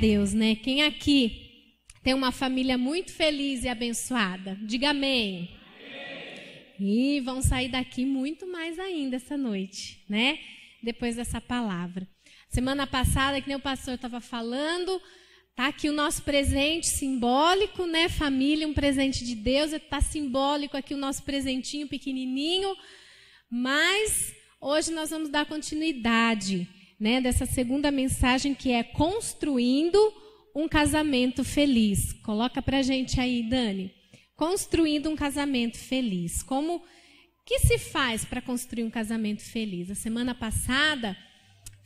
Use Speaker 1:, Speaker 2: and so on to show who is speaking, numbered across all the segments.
Speaker 1: Deus, né? Quem aqui tem uma família muito feliz e abençoada? Diga amém. E vão sair daqui muito mais ainda essa noite, né? Depois dessa palavra. Semana passada, que nem o pastor estava falando, tá aqui o nosso presente simbólico, né? Família, um presente de Deus. Está simbólico aqui o nosso presentinho pequenininho. Mas hoje nós vamos dar continuidade, né? Dessa segunda mensagem que é construindo um casamento feliz. Coloca pra gente aí, Dani. Construindo um casamento feliz. Como que se faz para construir um casamento feliz? A semana passada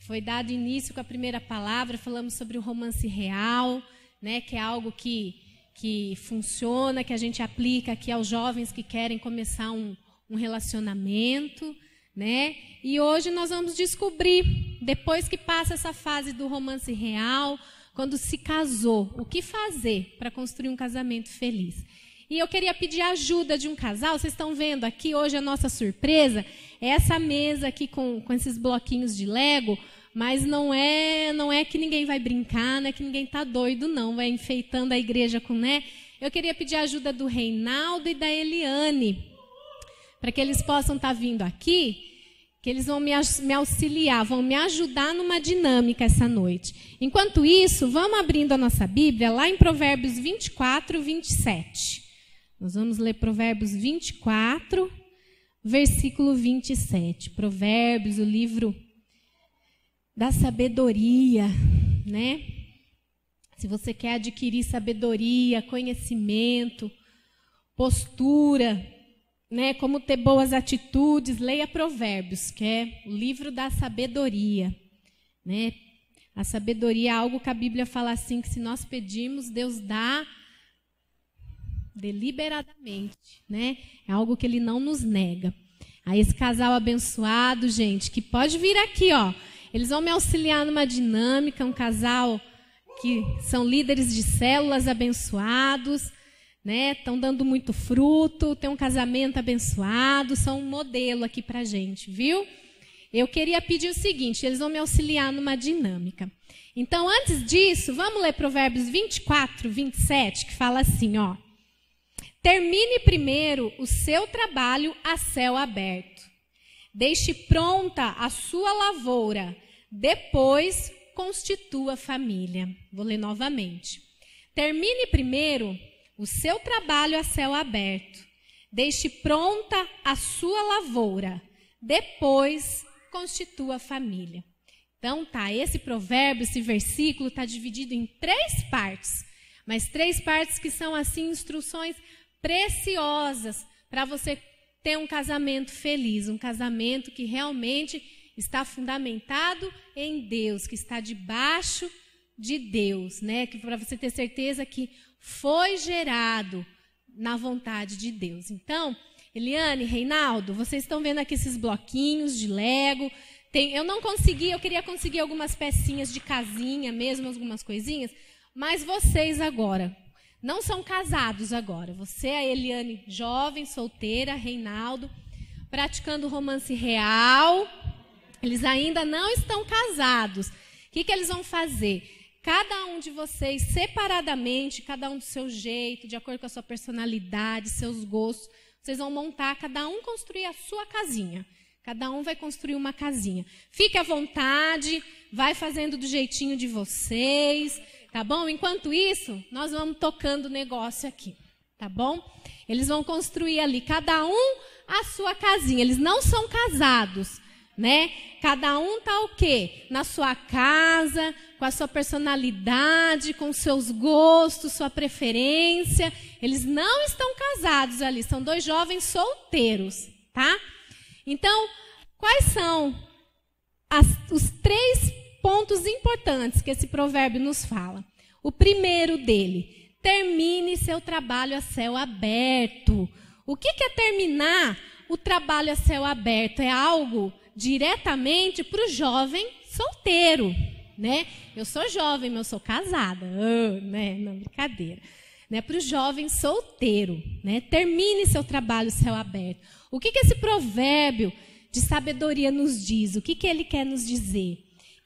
Speaker 1: foi dado início com a primeira palavra, falamos sobre o romance real, né, que é algo que funciona, que a gente aplica aqui aos jovens que querem começar um relacionamento, né? E hoje nós vamos descobrir, depois que passa essa fase do romance real, quando se casou, o que fazer para construir um casamento feliz. E eu queria pedir a ajuda de um casal. Vocês estão vendo aqui hoje a nossa surpresa? É essa mesa aqui com esses bloquinhos de Lego, mas não é que ninguém vai brincar, não é que ninguém está doido, não. Vai enfeitando a igreja com, né? Eu queria pedir a ajuda do Reinaldo e da Eliane, para que eles possam estar vindo aqui, que eles vão me auxiliar, vão me ajudar numa dinâmica essa noite. Enquanto isso, vamos abrindo a nossa Bíblia lá em Provérbios 24, 27. Nós vamos ler Provérbios 24, versículo 27. Provérbios, o livro da sabedoria, né? Se você quer adquirir sabedoria, conhecimento, postura, né? Como ter boas atitudes, leia Provérbios, que é o livro da sabedoria, né? A sabedoria é algo que a Bíblia fala assim, que se nós pedirmos, Deus dá deliberadamente, né? É algo que ele não nos nega. Aí esse casal abençoado, gente, que pode vir aqui, ó. Eles vão me auxiliar numa dinâmica, um casal que são líderes de células abençoados, né? Estão dando muito fruto, tem um casamento abençoado, são um modelo aqui pra gente, viu? Eu queria pedir o seguinte, eles vão me auxiliar numa dinâmica. Então, antes disso, vamos ler Provérbios 24, 27, que fala assim, ó. Termine primeiro o seu trabalho a céu aberto. Deixe pronta a sua lavoura. Depois, constitua família. Vou ler novamente. Termine primeiro o seu trabalho a céu aberto. Deixe pronta a sua lavoura. Depois, constitua família. Então, tá, esse provérbio, esse versículo está dividido em 3 partes. Mas 3 partes que são, assim, instruções preciosas para você ter um casamento feliz, um casamento que realmente está fundamentado em Deus, que está debaixo de Deus, né? Que para você ter certeza que foi gerado na vontade de Deus. Então, Eliane, Reinaldo, vocês estão vendo aqui esses bloquinhos de Lego. Eu queria conseguir algumas pecinhas de casinha mesmo, algumas coisinhas, mas vocês agora não são casados agora. Você, a Eliane, jovem, solteira, Reinaldo, praticando romance real. Eles ainda não estão casados. O que eles vão fazer? Cada um de vocês, separadamente, cada um do seu jeito, de acordo com a sua personalidade, seus gostos, vocês vão montar, cada um construir a sua casinha. Cada um vai construir uma casinha. Fique à vontade, vai fazendo do jeitinho de vocês, tá bom? Enquanto isso, nós vamos tocando o negócio aqui, tá bom? Eles vão construir ali, cada um a sua casinha. Eles não são casados, né? Cada um tá o quê? Na sua casa, com a sua personalidade, com seus gostos, sua preferência. Eles não estão casados ali, são 2 jovens solteiros, tá? Então, quais são os 3 pontos importantes que esse provérbio nos fala? O primeiro dele, termine seu trabalho a céu aberto. O que é terminar o trabalho a céu aberto? É algo diretamente para o jovem solteiro, né? Eu sou jovem, mas eu sou casada, né? Não, brincadeira. Né? Para o jovem solteiro, né? Termine seu trabalho a céu aberto. O que esse provérbio de sabedoria nos diz? O que ele quer nos dizer?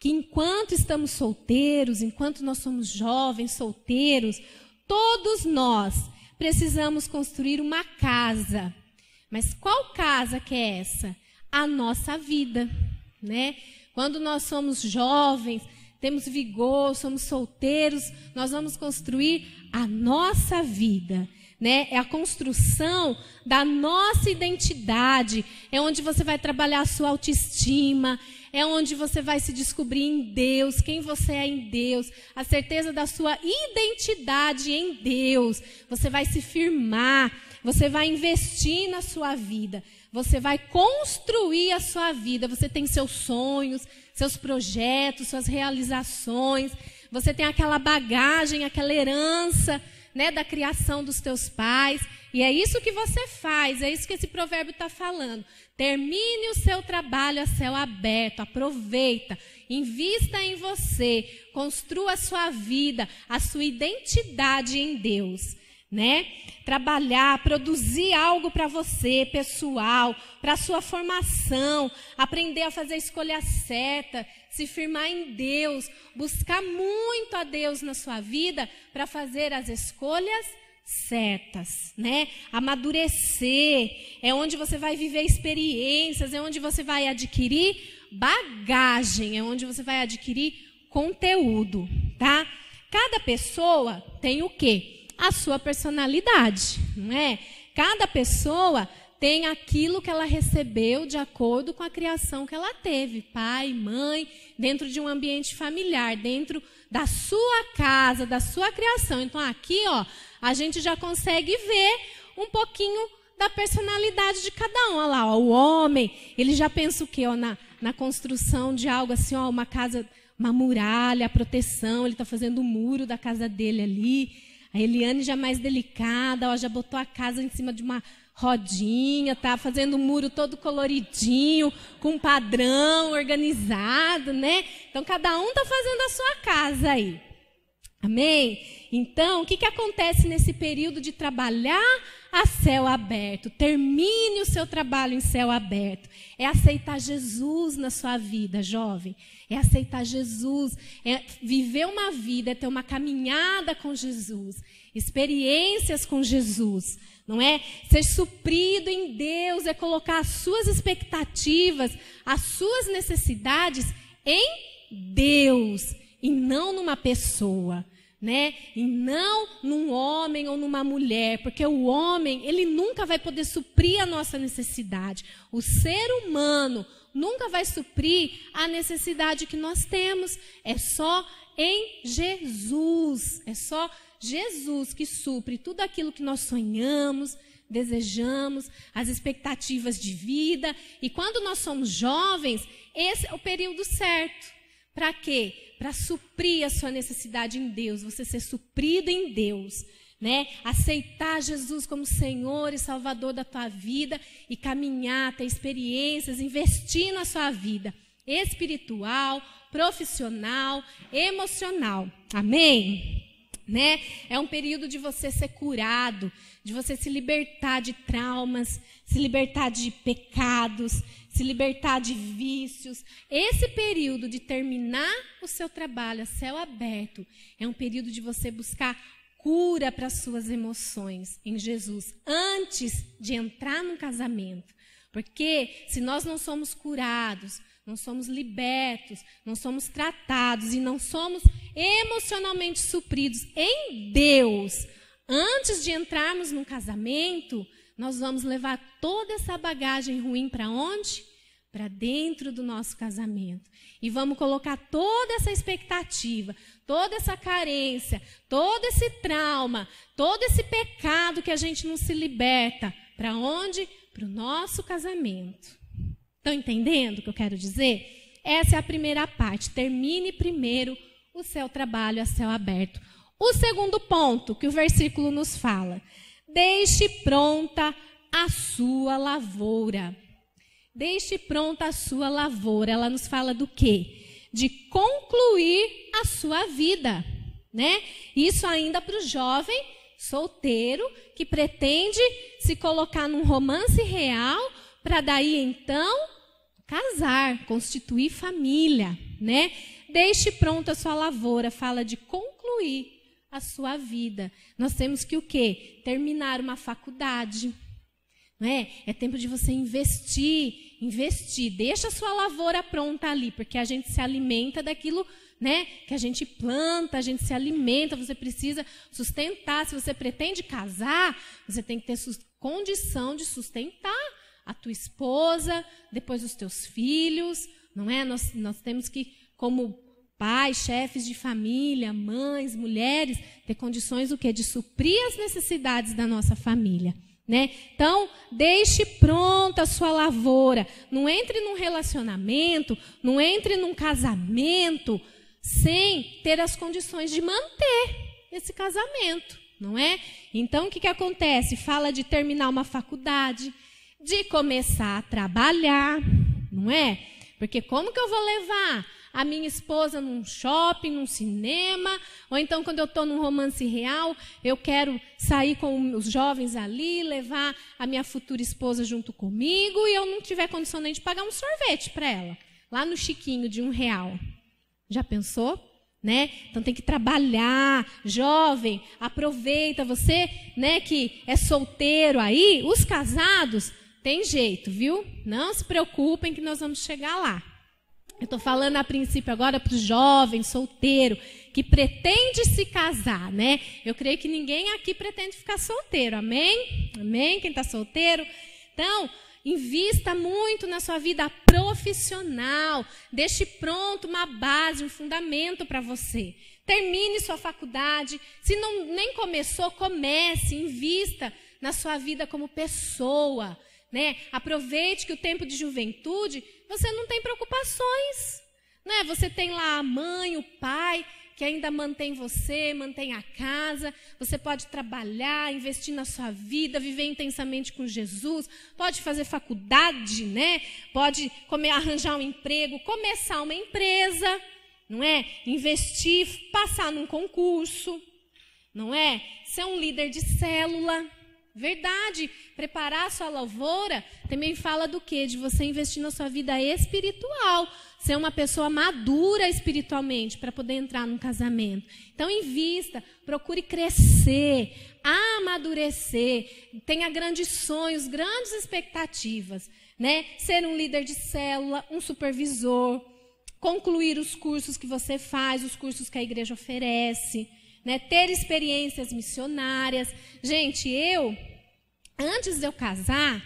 Speaker 1: que enquanto estamos solteiros, enquanto nós somos jovens, solteiros, todos nós precisamos construir uma casa. Mas qual casa que é essa? A nossa vida, né? Quando nós somos jovens, temos vigor, somos solteiros, nós vamos construir a nossa vida, né? É a construção da nossa identidade, é onde você vai trabalhar a sua autoestima, é onde você vai se descobrir em Deus, quem você é em Deus, a certeza da sua identidade em Deus. Você vai se firmar, você vai investir na sua vida, você vai construir a sua vida. Você tem seus sonhos, seus projetos, suas realizações, você tem aquela bagagem, aquela herança, né, da criação dos teus pais, e é isso que você faz, é isso que esse provérbio está falando. Termine o seu trabalho a céu aberto, aproveita, invista em você, construa a sua vida, a sua identidade em Deus, né? Trabalhar, produzir algo para você, pessoal, para a sua formação, aprender a fazer a escolha certa, se firmar em Deus, buscar muito a Deus na sua vida para fazer as escolhas certas, né? Amadurecer, é onde você vai viver experiências, é onde você vai adquirir bagagem, é onde você vai adquirir conteúdo, tá? Cada pessoa tem o quê? A sua personalidade, não é? Cada pessoa tem aquilo que ela recebeu de acordo com a criação que ela teve, pai, mãe, dentro de um ambiente familiar, dentro da sua casa, da sua criação. Então aqui, ó, a gente já consegue ver um pouquinho da personalidade de cada um. Olha lá, ó, o homem, ele já pensa o quê? Ó, na construção de algo assim, ó, uma casa, uma muralha, a proteção, ele está fazendo o muro da casa dele ali. A Eliane já mais delicada, ó, já botou a casa em cima de uma rodinha, tá fazendo um muro todo coloridinho, com padrão, organizado, né? Então, cada um tá fazendo a sua casa aí. Amém? Então, o que acontece nesse período de trabalhar a céu aberto? Termine o seu trabalho em céu aberto. É aceitar Jesus na sua vida, jovem. É aceitar Jesus, é viver uma vida, é ter uma caminhada com Jesus, experiências com Jesus, não é? Ser suprido em Deus, é colocar as suas expectativas, as suas necessidades em Deus e não numa pessoa, né? E não num homem ou numa mulher, porque o homem, ele nunca vai poder suprir a nossa necessidade. O ser humano nunca vai suprir a necessidade que nós temos. É só em Jesus. É só Jesus que supre tudo aquilo que nós sonhamos, desejamos, as expectativas de vida. E quando nós somos jovens, esse é o período certo. Para quê? Para suprir a sua necessidade em Deus, você ser suprido em Deus, né? Aceitar Jesus como Senhor e Salvador da tua vida e caminhar, ter experiências, investir na sua vida espiritual, profissional, emocional. Amém? Né? É um período de você ser curado, de você se libertar de traumas, se libertar de pecados, se libertar de vícios. Esse período de terminar o seu trabalho a céu aberto é um período de você buscar cura para as suas emoções em Jesus, antes de entrar num casamento. Porque se nós não somos curados, não somos libertos, não somos tratados e não somos emocionalmente supridos em Deus, antes de entrarmos num casamento, nós vamos levar toda essa bagagem ruim para onde? Para dentro do nosso casamento. E vamos colocar toda essa expectativa, toda essa carência, todo esse trauma, todo esse pecado que a gente não se liberta. Para onde? Para o nosso casamento. Estão entendendo o que eu quero dizer? Essa é a primeira parte. Termine primeiro o seu trabalho a céu aberto. O segundo ponto que o versículo nos fala: deixe pronta a sua lavoura. Deixe pronta a sua lavoura. Ela nos fala do quê? De concluir a sua vida, né? Isso ainda para o jovem solteiro que pretende se colocar num romance real para daí então casar, constituir família. né? Deixe pronta a sua lavoura, fala de concluir a sua vida. Nós temos que o quê? Terminar uma faculdade. Não é? É tempo de você investir. Deixa a sua lavoura pronta ali, porque a gente se alimenta daquilo, né, que a gente planta, a gente se alimenta, você precisa sustentar. Se você pretende casar, você tem que ter condição de sustentar a tua esposa, depois os teus filhos, não é? Nós temos que, como pais, chefes de família, mães, mulheres, ter condições o quê? De suprir as necessidades da nossa família. Né? Então, deixe pronta a sua lavoura. Não entre num relacionamento, não entre num casamento sem ter as condições de manter esse casamento, não é? Então, o que acontece? Fala de terminar uma faculdade, de começar a trabalhar, não é? Porque como que eu vou levar a minha esposa num shopping, num cinema, ou então quando eu estou num romance real, eu quero sair com os jovens ali, levar a minha futura esposa junto comigo e eu não tiver condição nem de pagar um sorvete para ela, lá no Chiquinho de R$1. Já pensou? Né? Então tem que trabalhar. Jovem, aproveita. Você, né, que é solteiro aí, os casados, tem jeito, viu? Não se preocupem que nós vamos chegar lá. Eu estou falando a princípio agora para o jovem solteiro que pretende se casar, né? Eu creio que ninguém aqui pretende ficar solteiro, amém? Amém? Quem está solteiro? Então, invista muito na sua vida profissional. Deixe pronto uma base, um fundamento para você. Termine sua faculdade. Se não nem começou, comece, invista na sua vida como pessoa. Né? Aproveite que o tempo de juventude você não tem preocupações. Né? Você tem lá a mãe, o pai, que ainda mantém você, mantém a casa. Você pode trabalhar, investir na sua vida, viver intensamente com Jesus. Pode fazer faculdade, né? Pode arranjar um emprego, começar uma empresa, não é? Investir, passar num concurso, não é? Ser um líder de célula. Verdade, preparar a sua lavoura também fala do quê? De você investir na sua vida espiritual, ser uma pessoa madura espiritualmente para poder entrar num casamento. Então invista, procure crescer, amadurecer, tenha grandes sonhos, grandes expectativas, né? Ser um líder de célula, um supervisor, concluir os cursos que você faz, os cursos que a igreja oferece. Né, ter experiências missionárias. Gente, antes de eu casar,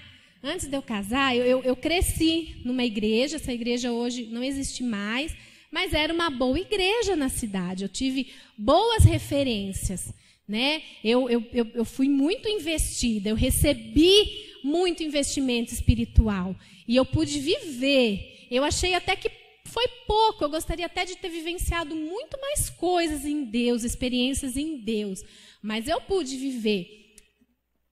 Speaker 1: eu cresci numa igreja. Essa igreja hoje não existe mais, mas era uma boa igreja na cidade. Eu tive boas referências. Né? Eu fui muito investida, eu recebi muito investimento espiritual. E eu pude viver. Eu achei até que foi pouco, eu gostaria até de ter vivenciado muito mais coisas em Deus, experiências em Deus. Mas eu pude viver,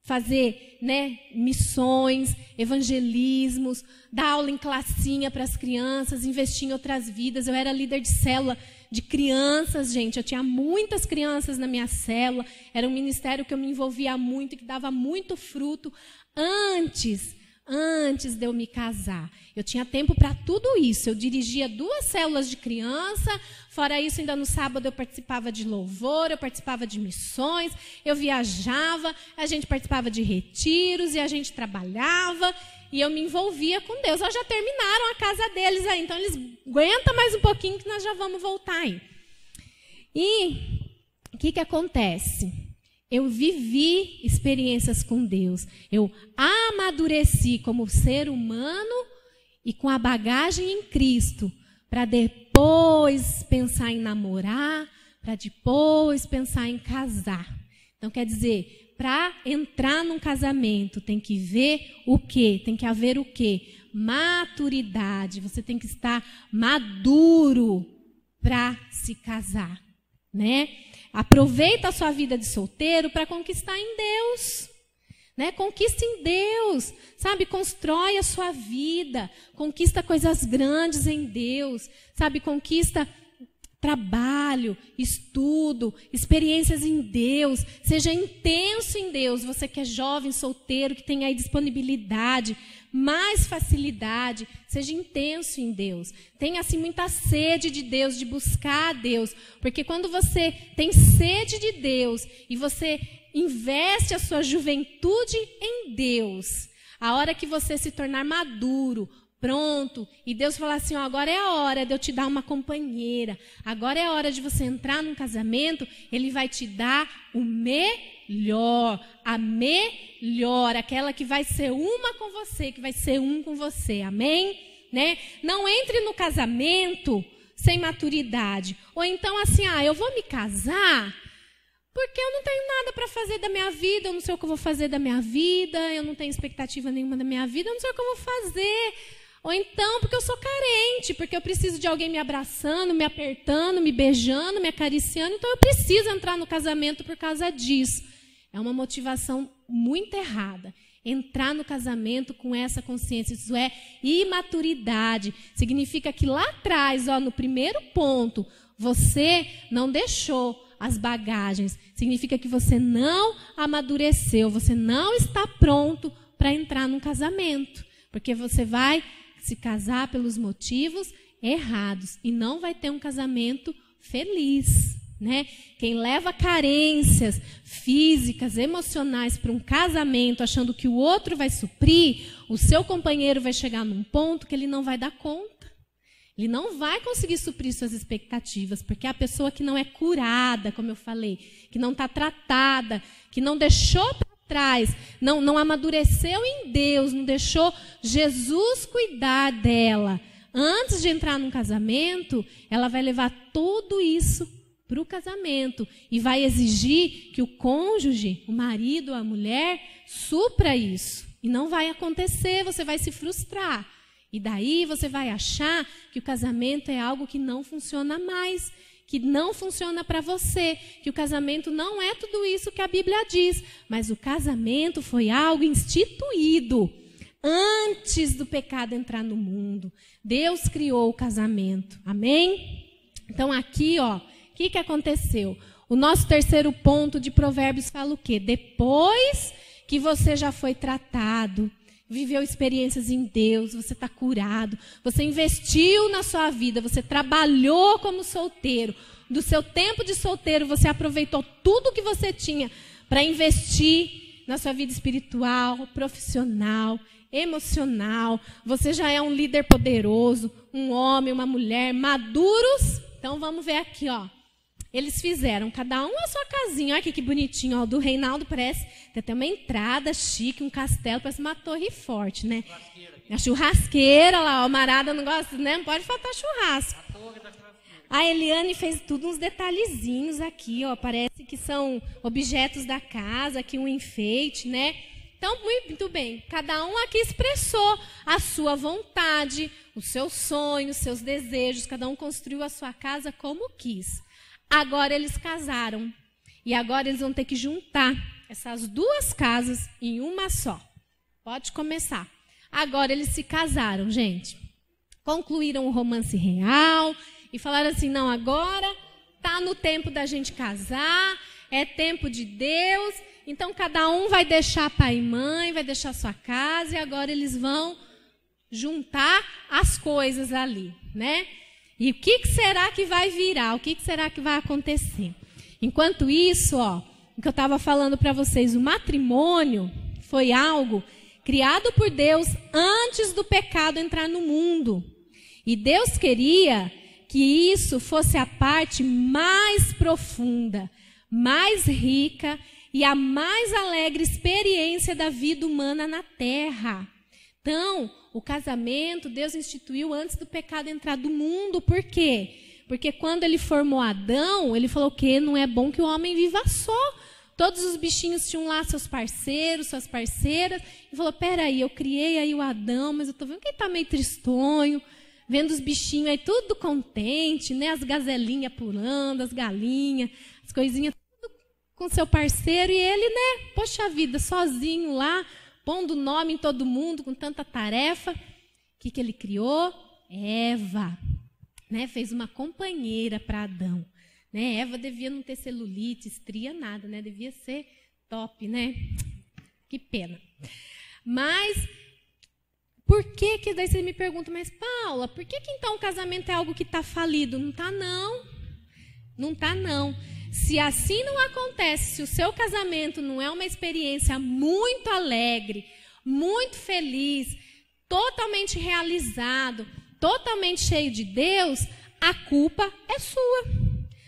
Speaker 1: fazer, né, missões, evangelismos, dar aula em classinha para as crianças, investir em outras vidas. Eu era líder de célula de crianças, gente. Eu tinha muitas crianças na minha célula. Era um ministério que eu me envolvia muito e que dava muito fruto antes de eu me casar. Eu tinha tempo para tudo isso. Eu dirigia 2 células de criança. Fora isso, ainda no sábado eu participava de louvor, eu participava de missões, eu viajava, a gente participava de retiros e a gente trabalhava e eu me envolvia com Deus. Eles já terminaram a casa deles aí, então eles aguentam mais um pouquinho que nós já vamos voltar aí. E o que acontece? Eu vivi experiências com Deus. Eu amadureci como ser humano e com a bagagem em Cristo, para depois pensar em namorar, para depois pensar em casar. Então, quer dizer, para entrar num casamento, tem que ver o quê? Tem que haver o quê? Maturidade. Você tem que estar maduro para se casar, né? Aproveita a sua vida de solteiro para conquistar em Deus. Né? Conquista em Deus, sabe? Constrói a sua vida, conquista coisas grandes em Deus, sabe? Conquista trabalho, estudo, experiências em Deus. Seja intenso em Deus. Você que é jovem, solteiro, que tem aí disponibilidade, mais facilidade, seja intenso em Deus. Tenha assim muita sede de Deus, de buscar a Deus. Porque quando você tem sede de Deus e você investe a sua juventude em Deus, a hora que você se tornar maduro, pronto, e Deus falar assim, ó, agora é a hora de eu te dar uma companheira, agora é a hora de você entrar num casamento, Ele vai te dar o melhor, a melhor, aquela que vai ser uma com você, que vai ser um com você, amém? Né? Não entre no casamento sem maturidade, ou então assim, eu vou me casar porque eu não tenho nada para fazer da minha vida, eu não sei o que eu vou fazer da minha vida, eu não tenho expectativa nenhuma da minha vida, eu não sei o que eu vou fazer. Ou então, porque eu sou carente, porque eu preciso de alguém me abraçando, me apertando, me beijando, me acariciando, então eu preciso entrar no casamento por causa disso. É uma motivação muito errada. Entrar no casamento com essa consciência, isso é imaturidade. Significa que lá atrás, no primeiro ponto, você não deixou as bagagens. Significa que você não amadureceu, você não está pronto para entrar num casamento. Porque você vai se casar pelos motivos errados e não vai ter um casamento feliz, né? Quem leva carências físicas, emocionais para um casamento, achando que o outro vai suprir, o seu companheiro vai chegar num ponto que ele não vai dar conta. Ele não vai conseguir suprir suas expectativas, porque a pessoa que não é curada, como eu falei, que não está tratada, que não deixou para trás, não amadureceu em Deus, não deixou Jesus cuidar dela. Antes de entrar num casamento, ela vai levar tudo isso para o casamento e vai exigir que o cônjuge, o marido, a mulher, supra isso. E não vai acontecer, você vai se frustrar. E daí você vai achar que o casamento é algo que não funciona mais, que não funciona para você, que o casamento não é tudo isso que a Bíblia diz, mas o casamento foi algo instituído antes do pecado entrar no mundo. Deus criou o casamento, amém? Então aqui, o que aconteceu? O nosso terceiro ponto de Provérbios fala o quê? Depois que você já foi tratado, viveu experiências em Deus, você está curado, você investiu na sua vida, você trabalhou como solteiro, do seu tempo de solteiro você aproveitou tudo que você tinha para investir na sua vida espiritual, profissional, emocional, você já é um líder poderoso, um homem, uma mulher, maduros. Então vamos ver aqui, eles fizeram, cada um a sua casinha. Olha aqui que bonitinho, o do Reinaldo parece, tem até uma entrada chique, um castelo, parece uma torre forte, né? A churrasqueira lá, o Marada não gosta, né? Não pode faltar churrasco. A Eliane fez tudo uns detalhezinhos aqui, parece que são objetos da casa, aqui um enfeite, né? Então, muito bem, cada um aqui expressou a sua vontade, os seus sonhos, os seus desejos, cada um construiu a sua casa como quis. Agora eles casaram. E agora eles vão ter que juntar essas duas casas em uma só. Pode começar. Agora eles se casaram, gente. Concluíram o romance real e falaram assim, não, agora está no tempo da gente casar, é tempo de Deus. Então cada um vai deixar pai e mãe, vai deixar sua casa e agora eles vão juntar as coisas ali, né? E o que será que vai virar? O que será que vai acontecer? Enquanto isso, o que eu estava falando para vocês, o matrimônio foi algo criado por Deus antes do pecado entrar no mundo. E Deus queria que isso fosse a parte mais profunda, mais rica e a mais alegre experiência da vida humana na Terra. Então, o casamento, Deus instituiu antes do pecado entrar do mundo. Por quê? Porque quando ele formou Adão, ele falou que não é bom que o homem viva só. Todos os bichinhos tinham lá seus parceiros, suas parceiras. E falou, peraí, eu criei aí o Adão, mas eu estou vendo que ele está meio tristonho, vendo os bichinhos aí tudo contente, né? As gazelinhas pulando, as galinhas, as coisinhas, tudo com seu parceiro. E ele, né, poxa vida, sozinho lá, pondo nome em todo mundo, com tanta tarefa. O que ele criou? Eva. né? Fez uma companheira para Adão. Né? Eva devia não ter celulite, estria, nada, né? Devia ser top, né? Que pena. Mas, por que daí você me pergunta, mas Paula, por que então o casamento é algo que está falido? Não está, não. Não está, não. Se assim não acontece, se o seu casamento não é uma experiência muito alegre, muito feliz, totalmente realizado, totalmente cheio de Deus, a culpa é sua.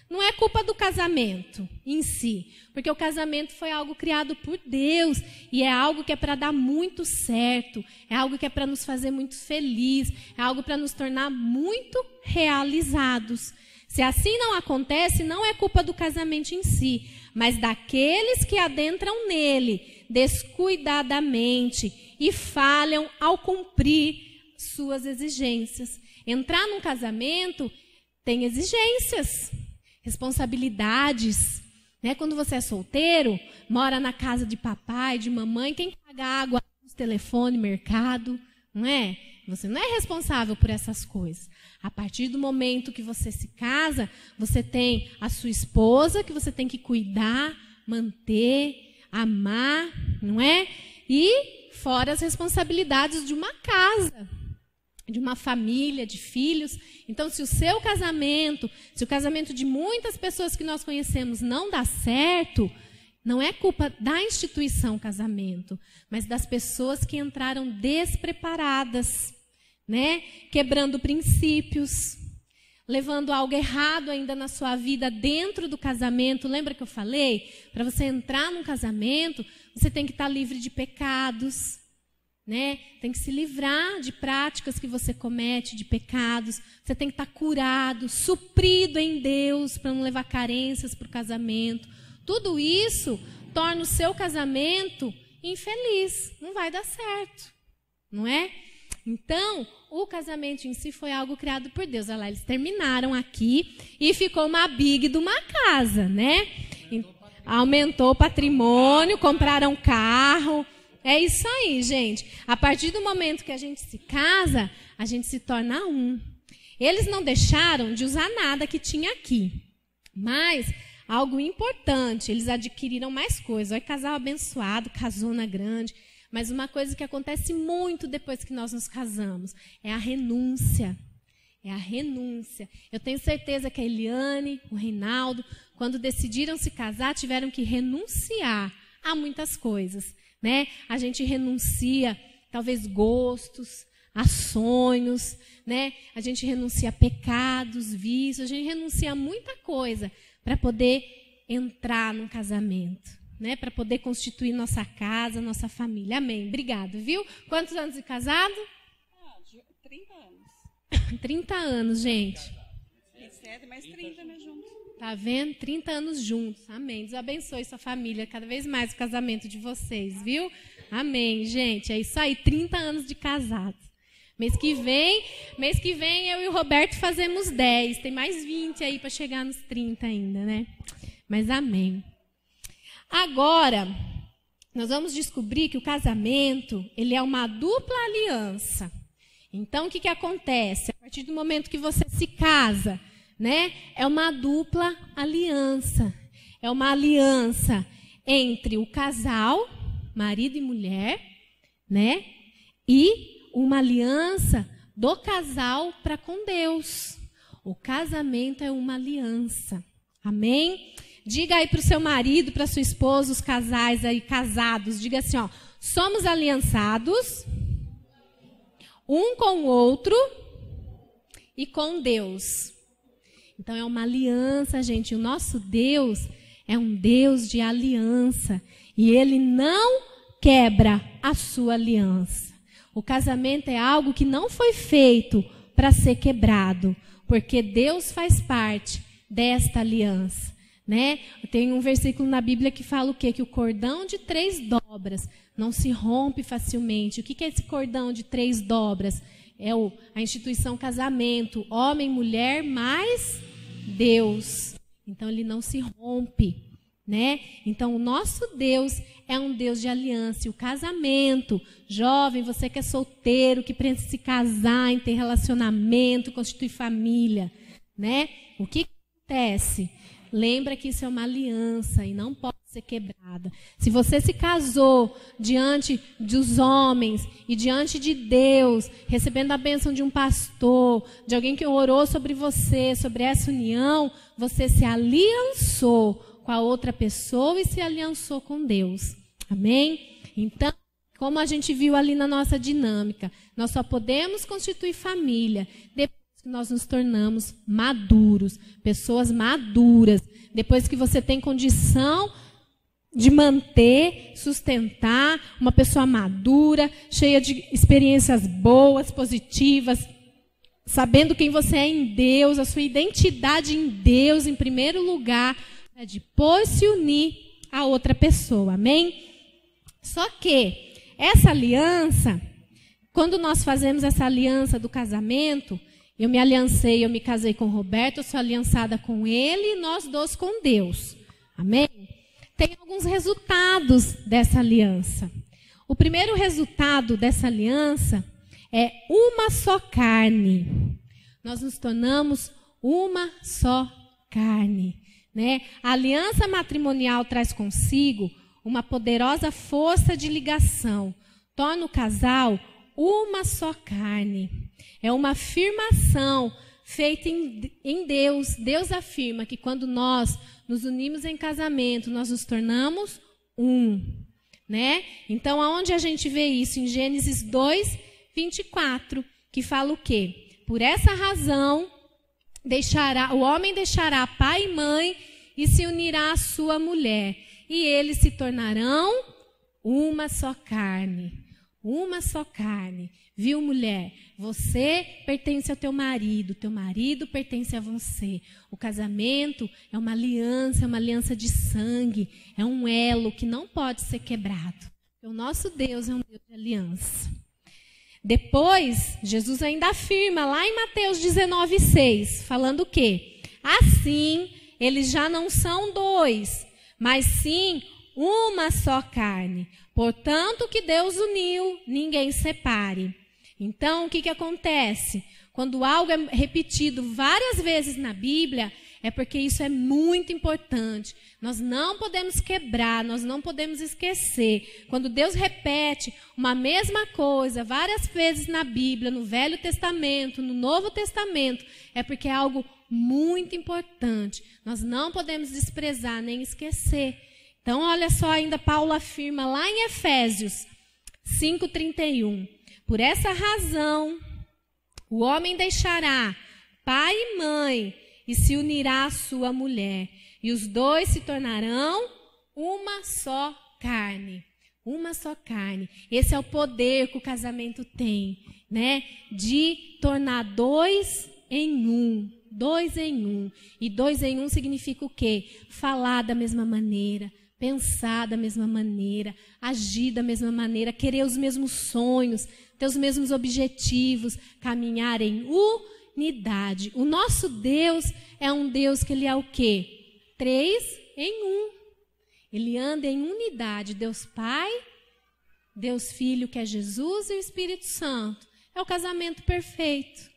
Speaker 1: Não é culpa do casamento em si, porque o casamento foi algo criado por Deus e é algo que é para dar muito certo, é algo que é para nos fazer muito felizes, é algo para nos tornar muito realizados. Se assim não acontece, não é culpa do casamento em si, mas daqueles que adentram nele descuidadamente e falham ao cumprir suas exigências. Entrar num casamento tem exigências, responsabilidades, né? Quando você é solteiro, mora na casa de papai, de mamãe, quem paga água, luz, telefone, mercado, não é? Você não é responsável por essas coisas. A partir do momento que você se casa, você tem a sua esposa que você tem que cuidar, manter, amar, não é? E fora as responsabilidades de uma casa, de uma família, de filhos. Então, se o seu casamento, se o casamento de muitas pessoas que nós conhecemos não dá certo, não é culpa da instituição casamento, mas das pessoas que entraram despreparadas, né? Quebrando princípios, levando algo errado ainda na sua vida dentro do casamento. Lembra que eu falei? Para você entrar num casamento, você tem que estar livre de pecados, né? Tem que se livrar de práticas que você comete, de pecados. Você tem que estar curado, suprido em Deus, para não levar carências para o casamento. Tudo isso torna o seu casamento infeliz. Não vai dar certo, não é? Então, o casamento em si foi algo criado por Deus. Olha lá, eles terminaram aqui e ficou uma big de uma casa, né? Aumentou o patrimônio, compraram carro. É isso aí, gente. A partir do momento que a gente se casa, a gente se torna um. Eles não deixaram de usar nada que tinha aqui. Mas, algo importante, eles adquiriram mais coisas. Olha, casal abençoado, casona grande. Mas uma coisa que acontece muito depois que nós nos casamos é a renúncia. É a renúncia. Eu tenho certeza que a Eliane, o Reinaldo, quando decidiram se casar, tiveram que renunciar a muitas coisas, né? A gente renuncia, talvez, gostos, a sonhos, né? A gente renuncia a pecados, vícios, a gente renuncia a muita coisa para poder entrar num casamento, né? Para poder constituir nossa casa, nossa família. Amém. Obrigado, viu? Quantos anos de casado?
Speaker 2: 30 anos.
Speaker 1: 30 anos, gente.
Speaker 2: 27, mais 30, né, juntos.
Speaker 1: Tá vendo? 30 anos juntos. Amém. Deus abençoe sua família, cada vez mais o casamento de vocês, viu? Amém, gente. É isso aí, 30 anos de casados. Mês que vem eu e o Roberto fazemos 10. Tem mais 20 aí para chegar nos 30 ainda, né? Mas amém. Agora, nós vamos descobrir que o casamento, ele é uma dupla aliança. Então, o que acontece? A partir do momento que você se casa, né? É uma dupla aliança. É uma aliança entre o casal, marido e mulher, né? E uma aliança do casal para com Deus. O casamento é uma aliança. Amém? Diga aí para o seu marido, para a sua esposa, os casais aí casados, diga assim, ó, somos aliançados um com o outro e com Deus. Então é uma aliança, gente. O nosso Deus é um Deus de aliança e Ele não quebra a sua aliança. O casamento é algo que não foi feito para ser quebrado, porque Deus faz parte desta aliança. Né? Tem um versículo na Bíblia que fala o quê? Que o cordão de 3 dobras não se rompe facilmente. O que é esse cordão de 3 dobras? É a instituição casamento, homem, mulher, mais Deus. Então ele não se rompe, né? Então, o nosso Deus é um Deus de aliança. E o casamento, jovem, você que é solteiro, que precisa se casar, em ter relacionamento, constituir família, né? O que acontece? Lembra que isso é uma aliança e não pode ser quebrada. Se você se casou diante dos homens e diante de Deus, recebendo a bênção de um pastor, de alguém que orou sobre você, sobre essa união, você se aliançou com a outra pessoa e se aliançou com Deus. Amém? Então, como a gente viu ali na nossa dinâmica, nós só podemos constituir família depois que nós nos tornamos maduros, pessoas maduras, depois que você tem condição de manter, sustentar uma pessoa madura, cheia de experiências boas, positivas, sabendo quem você é em Deus, a sua identidade em Deus em primeiro lugar, para depois se unir a outra pessoa, amém? Só que essa aliança, quando nós fazemos essa aliança do casamento, eu me aliancei, eu me casei com o Roberto, eu sou aliançada com ele e nós dois com Deus. Amém? Tem alguns resultados dessa aliança. O primeiro resultado dessa aliança é uma só carne. Nós nos tornamos uma só carne, né? A aliança matrimonial traz consigo uma poderosa força de ligação. Torna o casal uma só carne. É uma afirmação feita em Deus. Deus afirma que quando nós nos unimos em casamento, nós nos tornamos um, né? Então, aonde a gente vê isso? Em Gênesis 2, 24, que fala o quê? Por essa razão, o homem deixará pai e mãe e se unirá à sua mulher, e eles se tornarão uma só carne. Uma só carne. Viu, mulher? Você pertence ao teu marido pertence a você. O casamento é uma aliança de sangue, é um elo que não pode ser quebrado. O nosso Deus é um Deus de aliança. Depois, Jesus ainda afirma lá em Mateus 19:6, falando o quê? Assim, eles já não são dois, mas sim uma só carne. Portanto, o que Deus uniu, ninguém separe. Então, o que acontece? Quando algo é repetido várias vezes na Bíblia, é porque isso é muito importante. Nós não podemos quebrar, nós não podemos esquecer. Quando Deus repete uma mesma coisa várias vezes na Bíblia, no Velho Testamento, no Novo Testamento, é porque é algo muito importante. Nós não podemos desprezar nem esquecer. Então, olha só, ainda Paulo afirma lá em Efésios 5:31. Por essa razão, o homem deixará pai e mãe e se unirá à sua mulher. E os dois se tornarão uma só carne. Uma só carne. Esse é o poder que o casamento tem, né? De tornar dois em um. Dois em um. E dois em um significa o quê? Falar da mesma maneira. Pensar da mesma maneira, agir da mesma maneira, querer os mesmos sonhos, ter os mesmos objetivos, caminhar em unidade. O nosso Deus é um Deus que ele é o quê? 3 em 1. Ele anda em unidade. Deus Pai, Deus Filho, que é Jesus, e o Espírito Santo. É o casamento perfeito,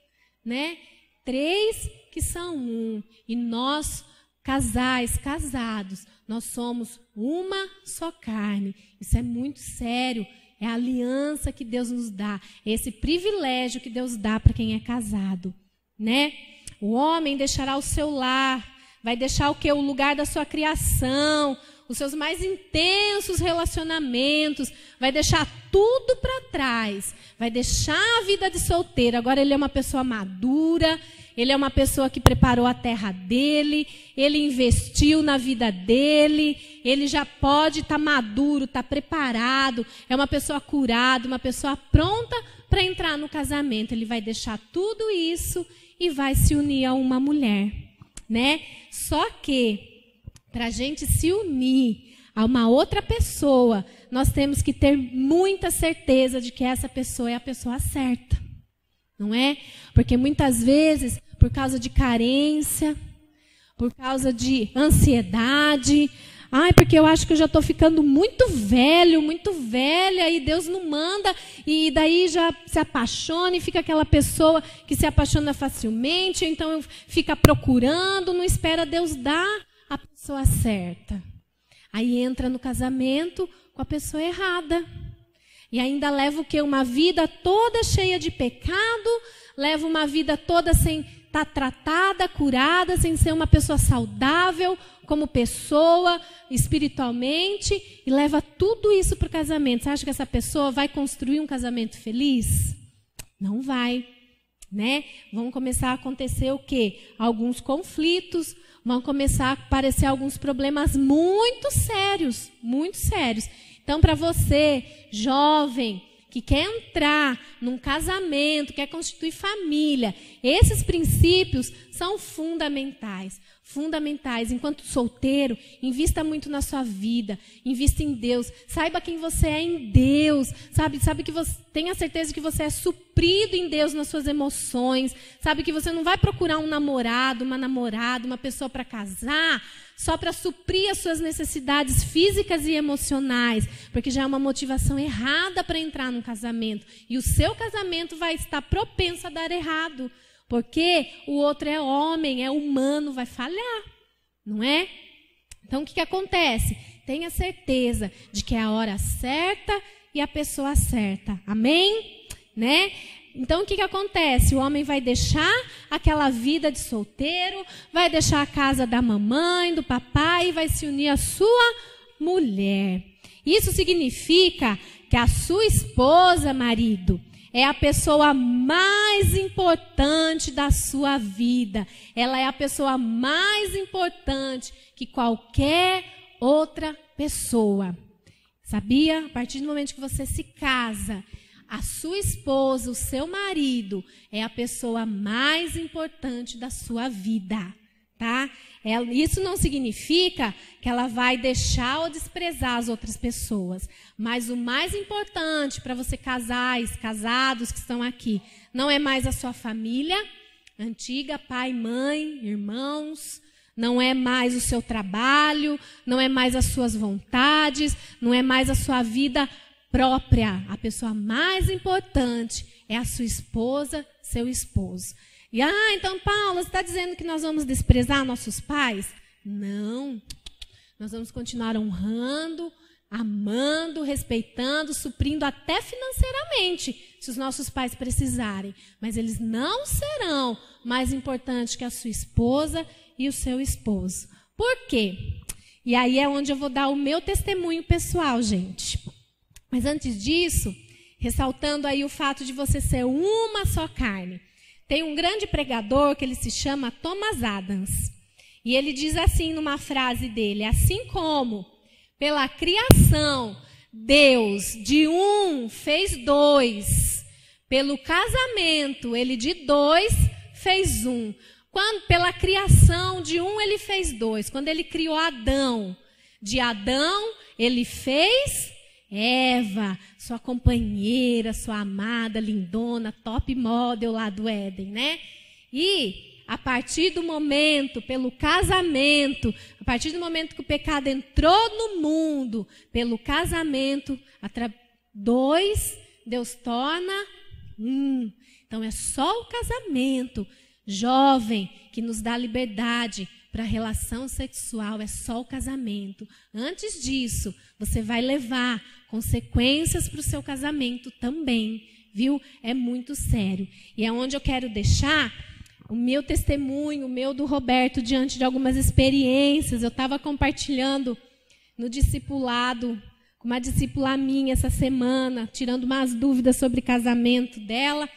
Speaker 1: né? 3 que são um. E nós, casais, casados, nós somos uma só carne. Isso é muito sério. É a aliança que Deus nos dá. É esse privilégio que Deus dá para quem é casado, né? O homem deixará o seu lar, vai deixar o quê? O lugar da sua criação, os seus mais intensos relacionamentos, vai deixar tudo para trás, vai deixar a vida de solteiro. Agora ele é uma pessoa madura, ele é uma pessoa que preparou a terra dele, ele investiu na vida dele, ele já pode estar maduro, estar preparado, é uma pessoa curada, uma pessoa pronta para entrar no casamento. Ele vai deixar tudo isso e vai se unir a uma mulher, né? Só que, para a gente se unir a uma outra pessoa, nós temos que ter muita certeza de que essa pessoa é a pessoa certa. Não é? Porque muitas vezes, por causa de carência, por causa de ansiedade, Ai, porque eu acho que eu já estou ficando muito velho, muito velha, e Deus não manda, e daí já se apaixona, e fica aquela pessoa que se apaixona facilmente, então fica procurando, não espera Deus dar a pessoa certa. Aí entra no casamento com a pessoa errada. E ainda leva o quê? Uma vida toda cheia de pecado, leva uma vida toda sem estar tratada, curada, sem ser uma pessoa saudável como pessoa, espiritualmente, e leva tudo isso para o casamento. Você acha que essa pessoa vai construir um casamento feliz? Não vai, né? Vão começar a acontecer o quê? Alguns conflitos, vão começar a aparecer alguns problemas muito sérios, muito sérios. Então, para você, jovem, que quer entrar num casamento, quer constituir família, esses princípios são fundamentais. Fundamentais. Enquanto solteiro, invista muito na sua vida, invista em Deus, saiba quem você é em Deus, sabe que você tenha certeza que você é suprido em Deus nas suas emoções, sabe que você não vai procurar um namorado, uma namorada, uma pessoa para casar, só para suprir as suas necessidades físicas e emocionais, porque já é uma motivação errada para entrar num casamento, e o seu casamento vai estar propenso a dar errado. Porque o outro é homem, é humano, vai falhar, não é? Então, o que acontece? Tenha certeza de que é a hora certa e a pessoa certa. Amém? Né? Então, o que acontece? O homem vai deixar aquela vida de solteiro, vai deixar a casa da mamãe, do papai e vai se unir à sua mulher. Isso significa que a sua esposa, marido, é a pessoa mais importante da sua vida. Ela é a pessoa mais importante que qualquer outra pessoa. Sabia? A partir do momento que você se casa, a sua esposa, o seu marido, é a pessoa mais importante da sua vida. Tá? Isso não significa que ela vai deixar ou desprezar as outras pessoas. Mas o mais importante para você casados que estão aqui, não é mais a sua família antiga, pai, mãe, irmãos, não é mais o seu trabalho, não é mais as suas vontades, não é mais a sua vida própria. A pessoa mais importante é a sua esposa, seu esposo. E, então, Paula, você está dizendo que nós vamos desprezar nossos pais? Não. Nós vamos continuar honrando, amando, respeitando, suprindo até financeiramente, se os nossos pais precisarem. Mas eles não serão mais importantes que a sua esposa e o seu esposo. Por quê? E aí é onde eu vou dar o meu testemunho pessoal, gente. Mas antes disso, ressaltando aí o fato de você ser uma só carne. Tem um grande pregador que ele se chama Thomas Adams. E ele diz assim numa frase dele: assim como pela criação Deus de um fez dois, pelo casamento ele de dois fez um. Quando pela criação de um ele fez dois. Quando ele criou Adão, de Adão ele fez Eva, sua companheira, sua amada, lindona, top model lá do Éden, né? E a partir do momento, pelo casamento, a partir do momento que o pecado entrou no mundo, pelo casamento, dois, Deus torna um. Então é só o casamento, jovem, que nos dá liberdade para a relação sexual, é só o casamento. Antes disso, você vai levar consequências para o seu casamento também, viu? É muito sério. E é onde eu quero deixar o meu testemunho, o meu do Roberto, diante de algumas experiências. Eu estava compartilhando no discipulado, com uma discípula minha essa semana, tirando umas dúvidas sobre casamento dela,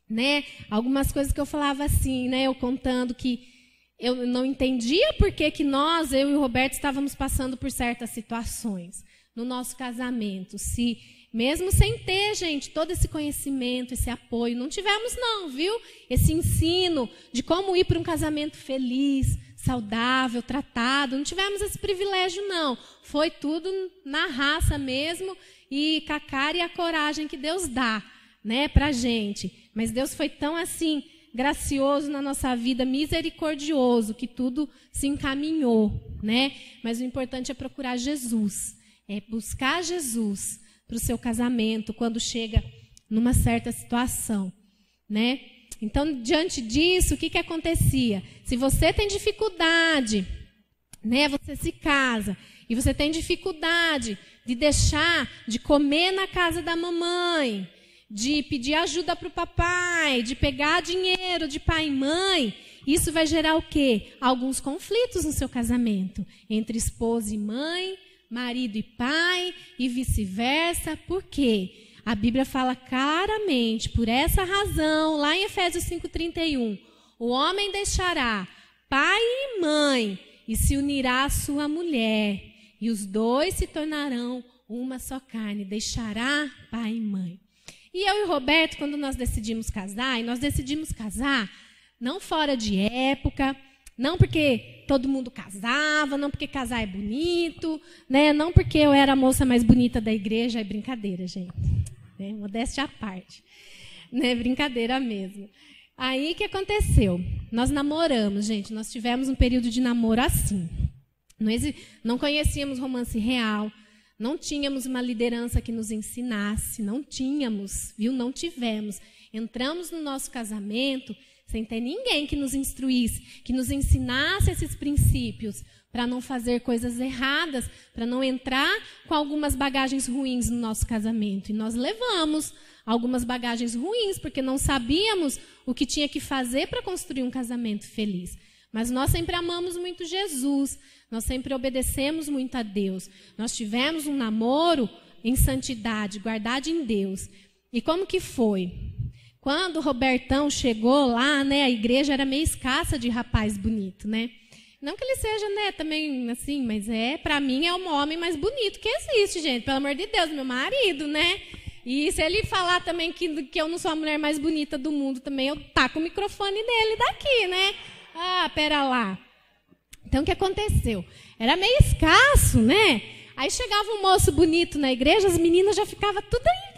Speaker 1: né? Algumas coisas que eu falava assim, né? Eu contando que eu não entendia por que nós, eu e o Roberto, estávamos passando por certas situações no nosso casamento. Se, mesmo sem ter, gente, todo esse conhecimento, esse apoio, não tivemos não, viu? Esse ensino de como ir para um casamento feliz, saudável, tratado, não tivemos esse privilégio não. Foi tudo na raça mesmo e com a cara e a coragem que Deus dá, né, pra gente. Mas Deus foi tão assim, gracioso na nossa vida, misericordioso, que tudo se encaminhou, né? Mas o importante é procurar Jesus, é buscar Jesus para o seu casamento quando chega numa certa situação, né? Então, diante disso, o que acontecia? Se você tem dificuldade, né? Você se casa e você tem dificuldade de deixar de comer na casa da mamãe, de pedir ajuda para o papai, de pegar dinheiro de pai e mãe, isso vai gerar o quê? Alguns conflitos no seu casamento, entre esposa e mãe, marido e pai, e vice-versa. Por quê? A Bíblia fala claramente, por essa razão, lá em Efésios 5:31, o homem deixará pai e mãe e se unirá à sua mulher, e os dois se tornarão uma só carne, deixará pai e mãe. E eu e o Roberto, quando nós decidimos casar, e nós decidimos casar não fora de época, não porque todo mundo casava, não porque casar é bonito, né? Não porque eu era a moça mais bonita da igreja, é brincadeira, gente. Né? Modéstia à parte. Né? Brincadeira mesmo. Aí o que aconteceu? Nós namoramos, gente, nós tivemos um período de namoro assim. Não conhecíamos romance real, não tínhamos uma liderança que nos ensinasse, não tínhamos, viu? Não tivemos. Entramos no nosso casamento sem ter ninguém que nos instruísse, que nos ensinasse esses princípios, para não fazer coisas erradas, para não entrar com algumas bagagens ruins no nosso casamento. E nós levamos algumas bagagens ruins, porque não sabíamos o que tinha que fazer para construir um casamento feliz. Mas nós sempre amamos muito Jesus, nós sempre obedecemos muito a Deus. Nós tivemos um namoro em santidade, guardado em Deus. E como que foi? Quando o Robertão chegou lá, né, a igreja era meio escassa de rapaz bonito, né? Não que ele seja, né, também assim, mas para mim é o homem mais bonito que existe, gente. Pelo amor de Deus, meu marido, né? E se ele falar também que eu não sou a mulher mais bonita do mundo também, eu taco o microfone dele daqui, né? Ah, pera lá. Então, o que aconteceu? Era meio escasso, né? Aí chegava um moço bonito na igreja, as meninas já ficavam tudo aí.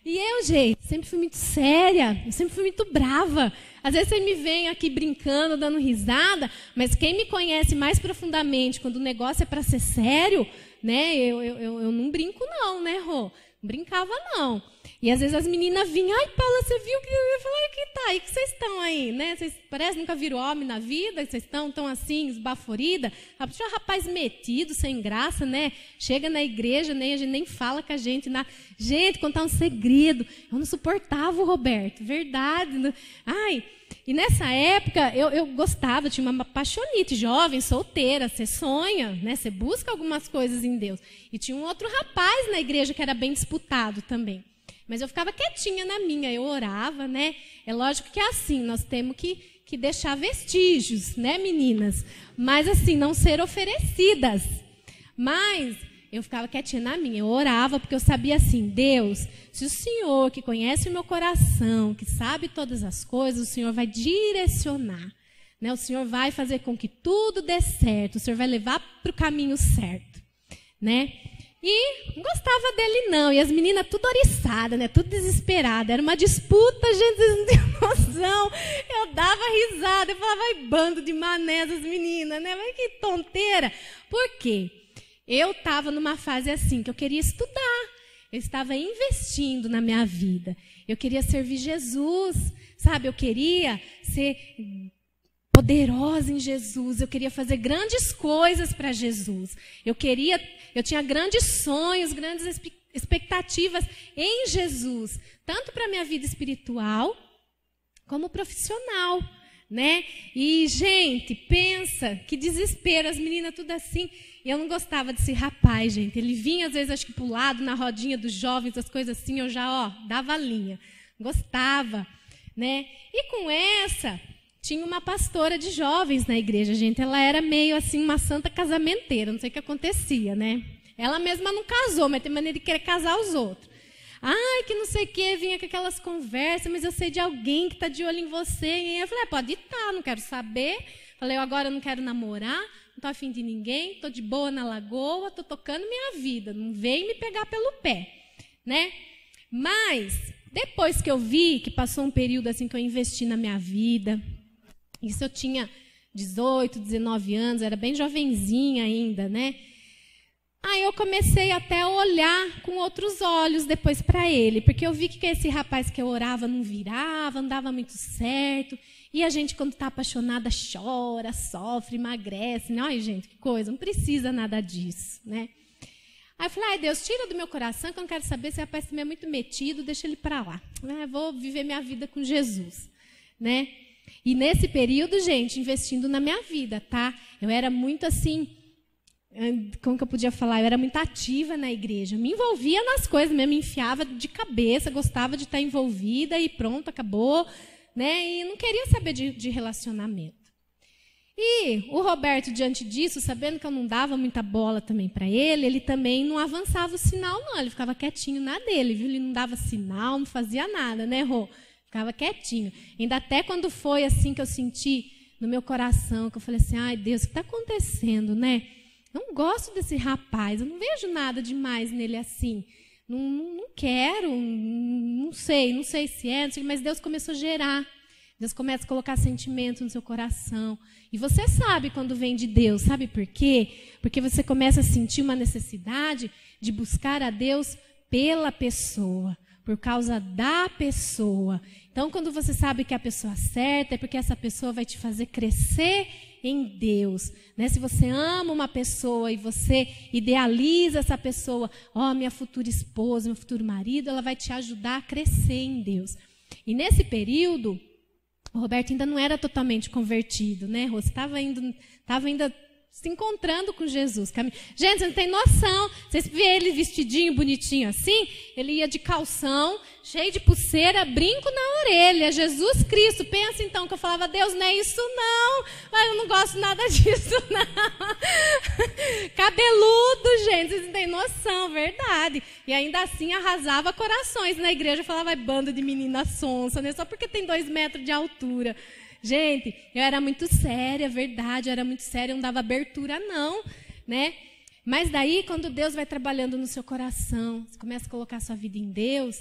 Speaker 1: E eu, gente, sempre fui muito séria, eu sempre fui muito brava. Às vezes você me vem aqui brincando, dando risada, mas quem me conhece mais profundamente, quando o negócio é para ser sério, né? Eu não brinco não, né, Rô? Não brincava não. E às vezes as meninas vinham, ai, Paula, você viu que eu falei, que tá, e que vocês estão aí, né? Vocês parecem que nunca viram homem na vida, vocês estão tão assim, esbaforida. Tinha um rapaz metido, sem graça, né? Chega na igreja, né? A gente nem fala com a gente. Gente, contar um segredo. Eu não suportava o Roberto, verdade. Ai, e nessa época eu gostava, tinha uma paixonite, jovem, solteira, você sonha, né? Você busca algumas coisas em Deus. E tinha um outro rapaz na igreja que era bem disputado também. Mas eu ficava quietinha na minha, eu orava, né? É lógico que é assim, nós temos que deixar vestígios, né, meninas? Mas assim, não ser oferecidas. Mas eu ficava quietinha na minha, eu orava, porque eu sabia assim, Deus, se o Senhor, que conhece o meu coração, que sabe todas as coisas, o Senhor vai direcionar. Né? O Senhor vai fazer com que tudo dê certo, o Senhor vai levar para o caminho certo, né? E não gostava dele não, e as meninas tudo oriçadas, né? Tudo desesperada, era uma disputa, gente, vocês não têm noção. Eu dava risada, eu falava, vai bando de mané essas meninas, né? Mas que tonteira. Por quê? Eu estava numa fase assim, que eu queria estudar, eu estava investindo na minha vida, eu queria servir Jesus, sabe? Eu queria ser poderosa em Jesus, eu queria fazer grandes coisas para Jesus, eu tinha grandes sonhos, grandes expectativas em Jesus, tanto para a minha vida espiritual como profissional, né? E, gente, pensa, que desespero, as meninas tudo assim, e eu não gostava desse rapaz, gente, ele vinha às vezes, acho que pro lado, na rodinha dos jovens, as coisas assim, eu já, dava linha, gostava, né? E com essa, tinha uma pastora de jovens na igreja, gente. Ela era meio assim, uma santa casamenteira. Não sei o que acontecia, né? Ela mesma não casou, mas tem maneira de querer casar os outros. Ai, que não sei o que, vinha com aquelas conversas, mas eu sei de alguém que está de olho em você. E eu falei, pode estar, não quero saber. Falei, eu agora não quero namorar, não estou afim de ninguém, estou de boa na lagoa, estou tocando minha vida. Não veio me pegar pelo pé, né? Mas depois que eu vi que passou um período assim que eu investi na minha vida, isso eu tinha 18, 19 anos, era bem jovenzinha ainda, né? Aí eu comecei até a olhar com outros olhos depois para ele, porque eu vi que esse rapaz que eu orava não virava, não dava muito certo, e a gente quando está apaixonada chora, sofre, emagrece, né? Ai, gente, que coisa, não precisa nada disso, né? Aí eu falei, ai Deus, tira do meu coração que eu não quero saber, esse rapaz também é muito metido, deixa ele para lá. Eu vou viver minha vida com Jesus, né? E nesse período, gente, investindo na minha vida, tá? Eu era muito assim, como que eu podia falar? Eu era muito ativa na igreja, me envolvia nas coisas mesmo, me enfiava de cabeça, gostava de estar envolvida e pronto, acabou, né? E não queria saber de relacionamento. E o Roberto, diante disso, sabendo que eu não dava muita bola também para ele também não avançava o sinal, não. Ele ficava quietinho na dele, viu? Ele não dava sinal, não fazia nada, né, Rô? Ficava quietinho. Ainda até quando foi assim que eu senti no meu coração, que eu falei assim, ai Deus, o que está acontecendo, né? Não gosto desse rapaz, eu não vejo nada demais nele assim. Não quero, não sei se é, mas Deus começou a gerar. Deus começa a colocar sentimento no seu coração. E você sabe quando vem de Deus, sabe por quê? Porque você começa a sentir uma necessidade de buscar a Deus pela pessoa, por causa da pessoa. Então, quando você sabe que é a pessoa certa, é porque essa pessoa vai te fazer crescer em Deus, né? Se você ama uma pessoa e você idealiza essa pessoa, minha futura esposa, meu futuro marido, ela vai te ajudar a crescer em Deus. E nesse período, o Roberto ainda não era totalmente convertido, né? Você estava ainda se encontrando com Jesus. Gente, você não tem noção. Vocês vê ele vestidinho, bonitinho assim? Ele ia de calção, cheio de pulseira, brinco na orelha. Jesus Cristo. Pensa então que eu falava, Deus, não é isso não. Mas eu não gosto nada disso não. Cabeludo, gente, vocês não têm noção, verdade. E ainda assim arrasava corações na igreja. Eu falava, bando de menina sonsa, né? Só porque tem 2 metros de altura. Gente, eu era muito séria, verdade, eu era muito séria, eu não dava abertura não, né? Mas daí, quando Deus vai trabalhando no seu coração, você começa a colocar a sua vida em Deus,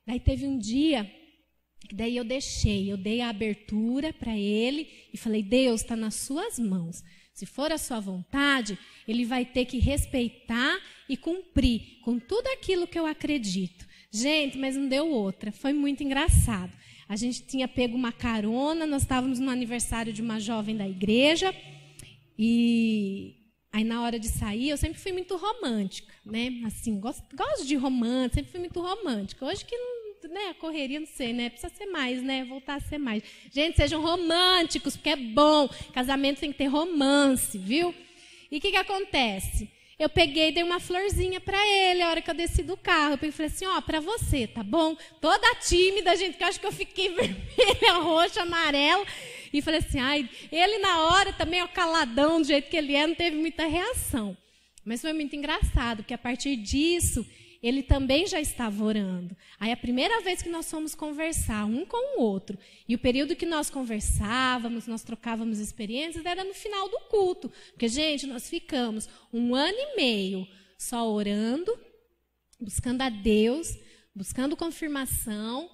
Speaker 1: daí teve um dia, que daí eu dei a abertura para Ele e falei, Deus, está nas suas mãos. Se for a sua vontade, Ele vai ter que respeitar e cumprir com tudo aquilo que eu acredito. Gente, mas não deu outra, foi muito engraçado. A gente tinha pego uma carona, nós estávamos no aniversário de uma jovem da igreja, e aí na hora de sair, eu sempre fui muito romântica, né? Assim, gosto de romance, sempre fui muito romântica. Hoje que não, né, a correria, não sei, né? Precisa ser mais, né? Voltar a ser mais. Gente, sejam românticos, porque é bom. Casamento tem que ter romance, viu? E o que acontece? Eu peguei e dei uma florzinha para ele, a hora que eu desci do carro. Eu peguei e falei assim, para você, tá bom? Toda tímida, gente, que eu acho que eu fiquei vermelha, roxa, amarela. E falei assim, ele na hora também, caladão, do jeito que ele é, não teve muita reação. Mas foi muito engraçado, porque a partir disso, ele também já estava orando. Aí a primeira vez que nós fomos conversar, um com o outro, e o período que nós conversávamos, nós trocávamos experiências, era no final do culto. Porque, gente, nós ficamos 1 ano e meio só orando, buscando a Deus, buscando confirmação.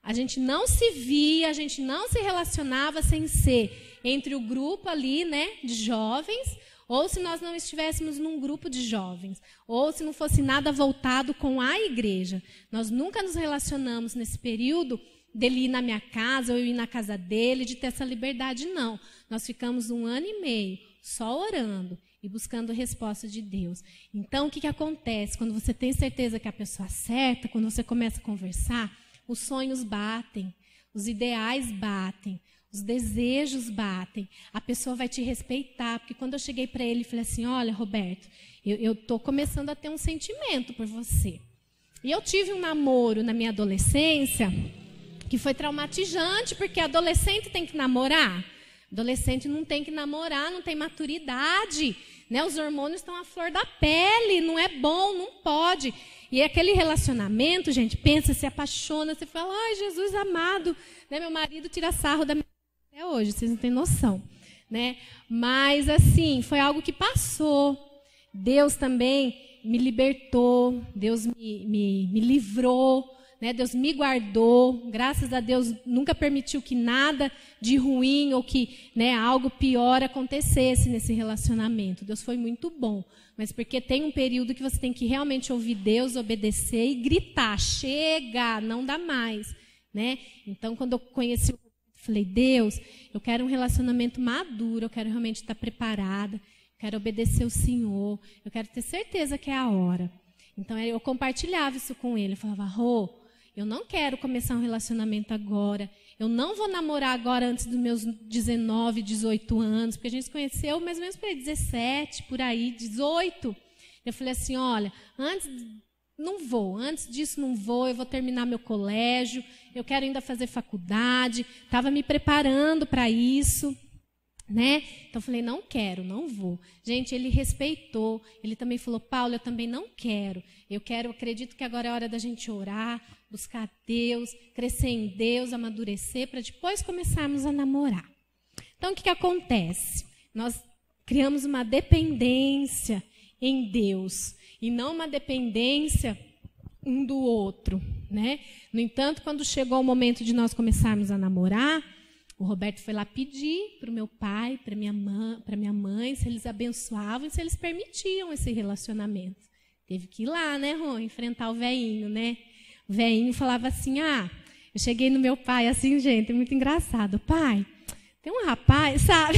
Speaker 1: A gente não se via, a gente não se relacionava sem ser entre o grupo ali, né, de jovens, ou se nós não estivéssemos num grupo de jovens, ou se não fosse nada voltado com a igreja. Nós nunca nos relacionamos nesse período dele ir na minha casa, ou eu ir na casa dele, de ter essa liberdade, não. Nós ficamos 1 ano e meio só orando e buscando a resposta de Deus. Então, o que acontece? Quando você tem certeza que é a pessoa certa, quando você começa a conversar, os sonhos batem, os ideais batem, os desejos batem, a pessoa vai te respeitar, porque quando eu cheguei para ele e falei assim, olha, Roberto, eu estou começando a ter um sentimento por você. E eu tive um namoro na minha adolescência que foi traumatizante, porque adolescente tem que namorar. Adolescente não tem que namorar, não tem maturidade, né? Os hormônios estão à flor da pele, não é bom, não pode. E aquele relacionamento, gente, pensa, se apaixona, você fala, ai, Jesus amado, né? Meu marido tira sarro da minha até hoje, vocês não têm noção, né? Mas, assim, foi algo que passou. Deus também me libertou, Deus me livrou, né? Deus me guardou, graças a Deus nunca permitiu que nada de ruim ou que, né, algo pior acontecesse nesse relacionamento. Deus foi muito bom, mas porque tem um período que você tem que realmente ouvir Deus, obedecer e gritar, chega, não dá mais, né? Então, quando eu conheci o falei, Deus, eu quero um relacionamento maduro, eu quero realmente estar preparada, quero obedecer o Senhor, eu quero ter certeza que é a hora. Então, eu compartilhava isso com ele, eu falava, Rô, eu não quero começar um relacionamento agora, eu não vou namorar agora antes dos meus 19, 18 anos, porque a gente se conheceu mais ou menos para 17, por aí, 18. Eu falei assim, olha, antes disso não vou, eu vou terminar meu colégio, eu quero ainda fazer faculdade, estava me preparando para isso, né? Então eu falei, não quero, não vou. Gente, ele respeitou, ele também falou, Paulo, eu também não quero, acredito que agora é hora da gente orar, buscar Deus, crescer em Deus, amadurecer, para depois começarmos a namorar. Então o que acontece? Nós criamos uma dependência em Deus, e não uma dependência um do outro, né? No entanto, quando chegou o momento de nós começarmos a namorar, o Roberto foi lá pedir para o meu pai, para minha mãe, se eles abençoavam e se eles permitiam esse relacionamento. Teve que ir lá, né, Rô, enfrentar o velhinho, né? O velhinho falava assim, eu cheguei no meu pai assim, gente, é muito engraçado. Pai, tem um rapaz, sabe?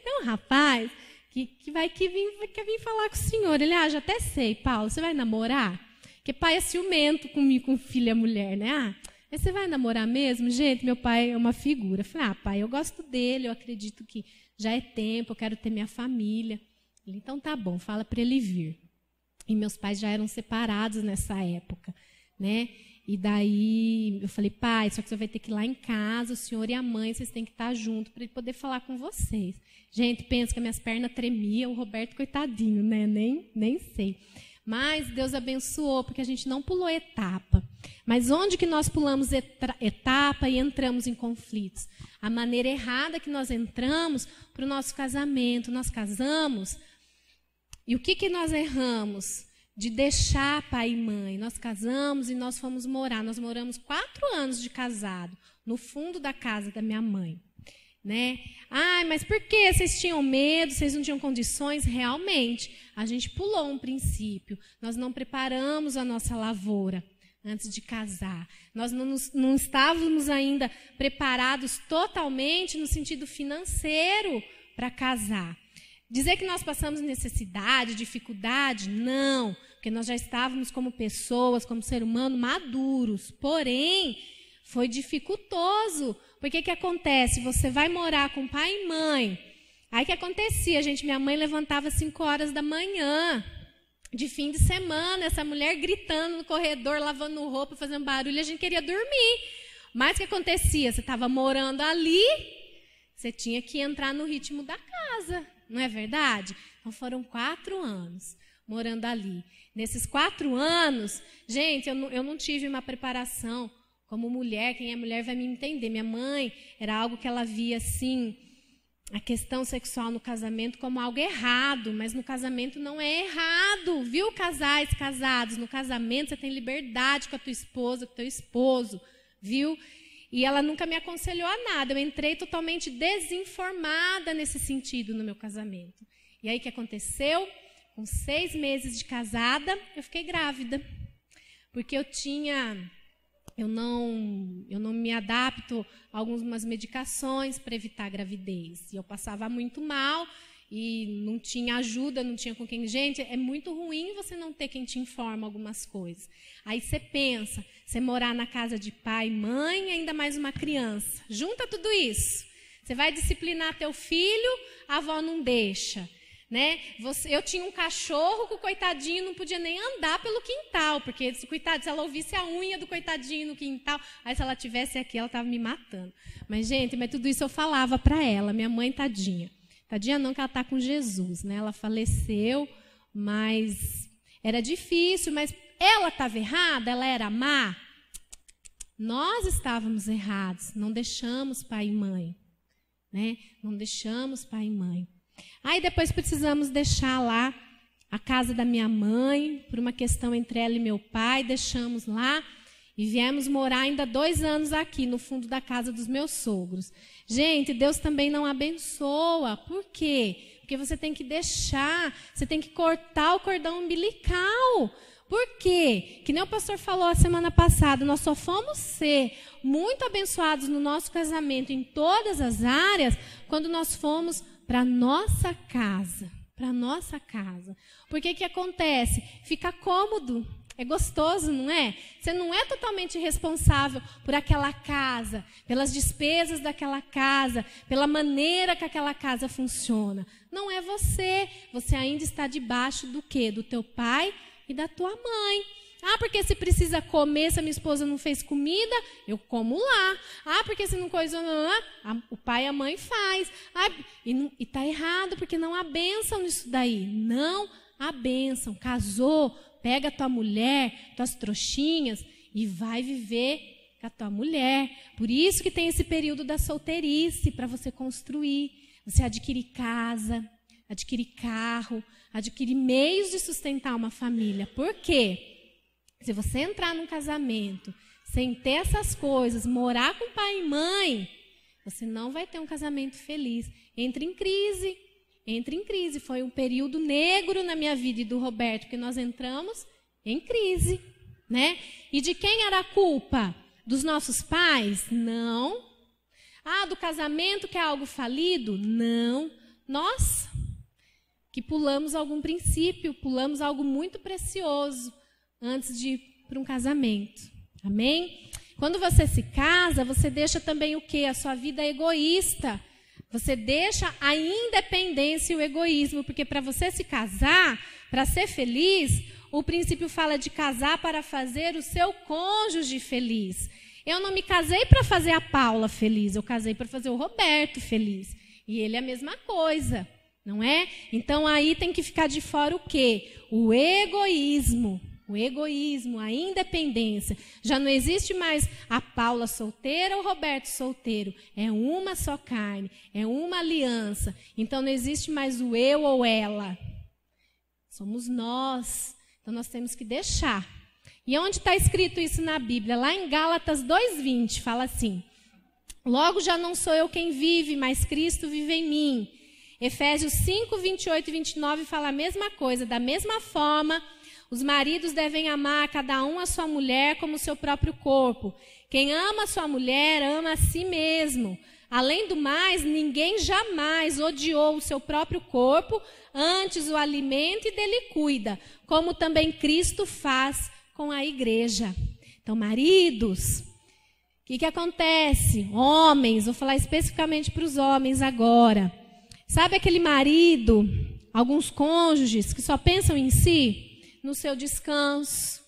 Speaker 1: Tem um rapaz quer vir falar com o senhor. Ele, já até sei, Paulo, você vai namorar? Porque pai é ciumento comigo, com filha e mulher, né? Mas você vai namorar mesmo? Gente, meu pai é uma figura. Eu falei, pai, eu gosto dele, eu acredito que já é tempo, eu quero ter minha família. Ele, então tá bom, fala para ele vir. E meus pais já eram separados nessa época, né? E daí eu falei, pai, só que você vai ter que ir lá em casa, o senhor e a mãe, vocês têm que estar juntos para ele poder falar com vocês. Gente, pensa que minhas pernas tremiam, o Roberto, coitadinho, né? Nem sei. Mas Deus abençoou, porque a gente não pulou etapa. Mas onde que nós pulamos etapa e entramos em conflitos? A maneira errada que nós entramos para o nosso casamento. Nós casamos, e o que nós erramos? De deixar pai e mãe. Nós casamos e nós fomos morar. Nós moramos 4 anos de casado, no fundo da casa da minha mãe. Né? Mas por que? Vocês tinham medo? Vocês não tinham condições? Realmente, a gente pulou um princípio. Nós não preparamos a nossa lavoura antes de casar. Nós não estávamos ainda preparados totalmente no sentido financeiro para casar. Dizer que nós passamos necessidade, dificuldade, não, porque nós já estávamos como pessoas, como ser humano, maduros. Porém, foi dificultoso. Porque o que acontece? Você vai morar com pai e mãe. Aí o que acontecia, gente? Minha mãe levantava às 5 horas da manhã, de fim de semana, essa mulher gritando no corredor, lavando roupa, fazendo barulho, a gente queria dormir. Mas o que acontecia? Você estava morando ali, você tinha que entrar no ritmo da casa. Não é verdade? Então foram 4 anos morando ali. Nesses 4 anos, gente, eu não tive uma preparação como mulher. Quem é mulher vai me entender. Minha mãe era algo que ela via assim, a questão sexual no casamento como algo errado, mas no casamento não é errado, viu, casais casados? No casamento você tem liberdade com a tua esposa, com o teu esposo, viu? E ela nunca me aconselhou a nada. Eu entrei totalmente desinformada nesse sentido no meu casamento. E aí o que aconteceu? Com 6 meses de casada, eu fiquei grávida. Porque eu não me adapto a algumas medicações para evitar a gravidez. E eu passava muito mal e não tinha ajuda, não tinha com quem. Gente, é muito ruim você não ter quem te informa algumas coisas. Aí você pensa, você morar na casa de pai, mãe e ainda mais uma criança. Junta tudo isso. Você vai disciplinar teu filho, a avó não deixa. Né? Eu tinha um cachorro que o coitadinho não podia nem andar pelo quintal, porque coitado, se ela ouvisse a unha do coitadinho no quintal, aí se ela tivesse aqui, ela estava me matando. Mas, gente, tudo isso eu falava para ela, minha mãe, tadinha. Tadinha não, que ela está com Jesus, né? Ela faleceu, mas era difícil, mas ela estava errada, ela era má. Nós estávamos errados, não deixamos pai e mãe, né? Não deixamos pai e mãe. Aí depois precisamos deixar lá a casa da minha mãe, por uma questão entre ela e meu pai, deixamos lá e viemos morar ainda 2 anos aqui, no fundo da casa dos meus sogros. Gente, Deus também não abençoa. Por quê? Porque você tem que deixar, você tem que cortar o cordão umbilical. Por quê? Que nem o pastor falou a semana passada, nós só fomos ser muito abençoados no nosso casamento em todas as áreas quando nós fomos para a nossa casa. Para a nossa casa. Porque que acontece? Fica cômodo. É gostoso, não é? Você não é totalmente responsável por aquela casa, pelas despesas daquela casa, pela maneira que aquela casa funciona. Não é você. Você ainda está debaixo do quê? Do teu pai e da tua mãe. Ah, porque se precisa comer, se a minha esposa não fez comida, eu como lá. Ah, porque se não coisa, o pai e a mãe faz. Ah, e está errado, porque não há bênção nisso daí. Não há bênção. Casou, pega a tua mulher, tuas trouxinhas e vai viver com a tua mulher. Por isso que tem esse período da solteirice, para você construir. Você adquirir casa, adquirir carro, adquirir meios de sustentar uma família. Por quê? Se você entrar num casamento sem ter essas coisas, morar com pai e mãe, você não vai ter um casamento feliz. Entra em crise. Entra em crise. Foi um período negro na minha vida e do Roberto, que nós entramos em crise, né? E de quem era a culpa? Dos nossos pais? Não. Ah, do casamento que é algo falido? Não. Nós que pulamos algum princípio, pulamos algo muito precioso antes de ir para um casamento. Amém? Quando você se casa, você deixa também o quê? A sua vida egoísta. Você deixa a independência e o egoísmo, porque para você se casar, para ser feliz, o princípio fala de casar para fazer o seu cônjuge feliz. Eu não me casei para fazer a Paula feliz, eu casei para fazer o Roberto feliz. E ele é a mesma coisa, não é? Então aí tem que ficar de fora o quê? O egoísmo. O egoísmo, a independência. Já não existe mais a Paula solteira ou o Roberto solteiro. É uma só carne, é uma aliança. Então não existe mais o eu ou ela. Somos nós. Então nós temos que deixar. E onde está escrito isso na Bíblia? Lá em Gálatas 2:20, fala assim: logo já não sou eu quem vive, mas Cristo vive em mim. Efésios 5:28 e 29 fala a mesma coisa. Da mesma forma, os maridos devem amar cada um a sua mulher como o seu próprio corpo. Quem ama a sua mulher, ama a si mesmo. Além do mais, ninguém jamais odiou o seu próprio corpo, antes o alimenta e dele cuida, como também Cristo faz com a igreja. Então, maridos, o que acontece? Homens, vou falar especificamente para os homens agora. Sabe aquele marido, alguns cônjuges que só pensam em si? No seu descanso,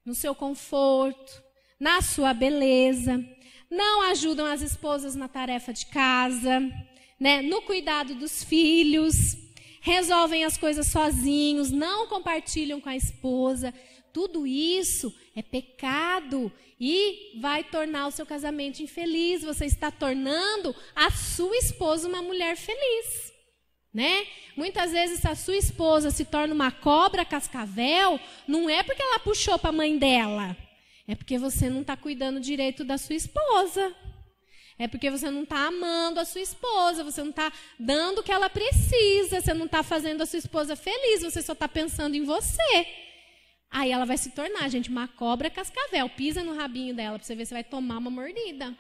Speaker 1: no seu conforto, na sua beleza, não ajudam as esposas na tarefa de casa, né? No cuidado dos filhos, resolvem as coisas sozinhos, não compartilham com a esposa. Tudo isso é pecado e vai tornar o seu casamento infeliz. Você está tornando a sua esposa uma mulher feliz. Né? Muitas vezes, se a sua esposa se torna uma cobra cascavel, não é porque ela puxou para a mãe dela, é porque você não está cuidando direito da sua esposa, é porque você não está amando a sua esposa, você não está dando o que ela precisa, você não está fazendo a sua esposa feliz, você só está pensando em você. Aí ela vai se tornar, gente, uma cobra cascavel. Pisa no rabinho dela para você ver se vai tomar uma mordida.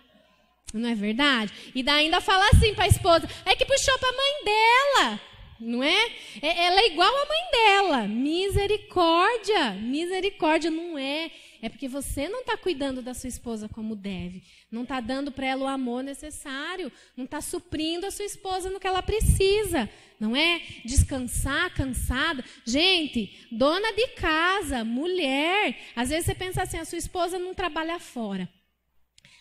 Speaker 1: Não é verdade? E daí ainda fala assim para a esposa, é que puxou para a mãe dela, não é? Ela é igual à mãe dela. Misericórdia, misericórdia não é. É porque você não está cuidando da sua esposa como deve. Não está dando para ela o amor necessário. Não está suprindo a sua esposa no que ela precisa. Não é? Descansar, cansada. Gente, dona de casa, mulher. Às vezes você pensa assim, a sua esposa não trabalha fora.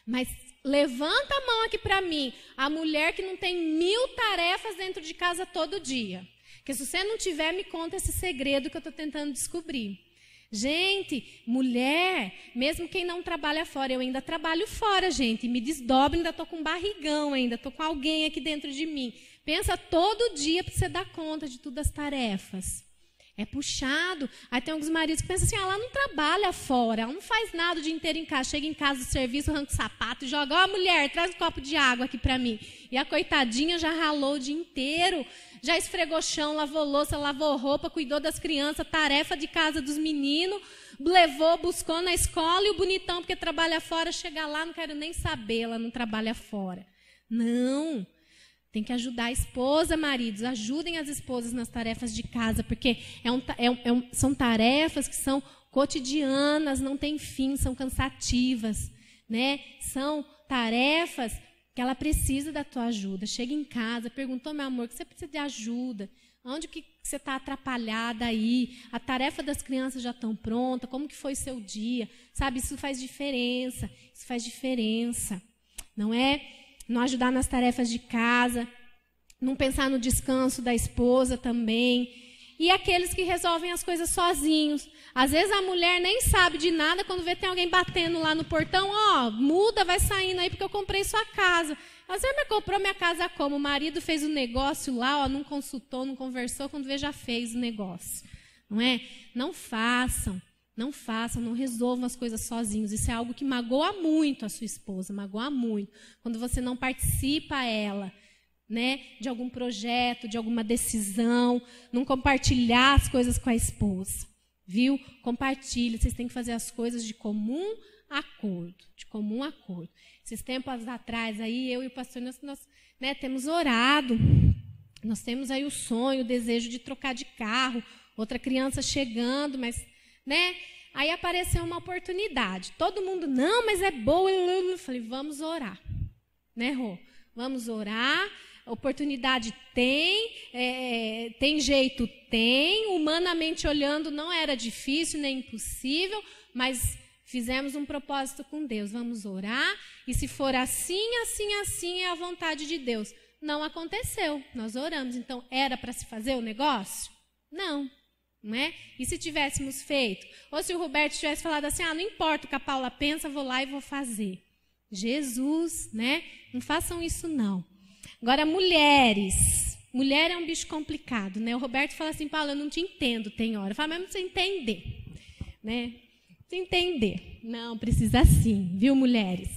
Speaker 1: Mas levanta a mão aqui para mim, a mulher que não tem 1000 tarefas dentro de casa todo dia. Porque se você não tiver, me conta esse segredo que eu estou tentando descobrir. Gente, mulher, mesmo quem não trabalha fora, eu ainda trabalho fora, gente, me desdobro, ainda estou com barrigão ainda, estou com alguém aqui dentro de mim. Pensa todo dia para você dar conta de todas as tarefas. É puxado. Aí tem alguns maridos que pensam assim, ela não trabalha fora, ela não faz nada o dia inteiro em casa. Chega em casa do serviço, arranca o sapato e joga, ó, mulher, traz um copo de água aqui para mim. E a coitadinha já ralou o dia inteiro, já esfregou chão, lavou louça, lavou roupa, cuidou das crianças, tarefa de casa dos meninos, levou, buscou na escola, e o bonitão, porque trabalha fora, chega lá, não quero nem saber, ela não trabalha fora. Não. Tem que ajudar a esposa, maridos. Ajudem as esposas nas tarefas de casa, porque são tarefas que são cotidianas, não tem fim, são cansativas, né? São tarefas que ela precisa da tua ajuda. Chega em casa, perguntou, meu amor, que você precisa de ajuda? Onde que você está atrapalhada aí? A tarefa das crianças já estão pronta? Como que foi seu dia? Sabe, isso faz diferença. Isso faz diferença. Não é? Não ajudar nas tarefas de casa, não pensar no descanso da esposa também. E aqueles que resolvem as coisas sozinhos. Às vezes a mulher nem sabe de nada, quando vê tem alguém batendo lá no portão, ó, muda, vai saindo aí porque eu comprei sua casa. Às vezes me comprou minha casa como? O marido fez o negócio lá, ó, não consultou, não conversou, quando vê já fez o negócio. Não é? Não façam. Não façam, não resolvam as coisas sozinhos. Isso é algo que magoa muito a sua esposa, magoa muito. Quando você não participa ela, né, de algum projeto, de alguma decisão, não compartilhar as coisas com a esposa. Viu? Compartilhe, vocês têm que fazer as coisas de comum acordo. De comum acordo. Esses tempos atrás, aí, eu e o pastor, nós né, temos orado. Nós temos aí o sonho, o desejo de trocar de carro. Outra criança chegando, mas... né? Aí apareceu uma oportunidade. Todo mundo, não, mas é boa. Eu falei, vamos orar. Né, Rô? Vamos orar. Oportunidade tem, tem jeito, tem. Humanamente olhando, não era difícil nem impossível, mas fizemos um propósito com Deus. Vamos orar. E se for assim, assim, assim, é a vontade de Deus. Não aconteceu. Nós oramos. Então, era para se fazer o negócio? Não. Não é? E se tivéssemos feito? Ou se o Roberto tivesse falado assim, não importa o que a Paula pensa, vou lá e vou fazer. Jesus, né? Não façam isso, não. Agora, mulheres. Mulher é um bicho complicado, né? O Roberto fala assim, Paula, eu não te entendo, tem hora. Eu falo, mas não precisa entender, né? Precisa entender. Não, precisa sim, viu, mulheres?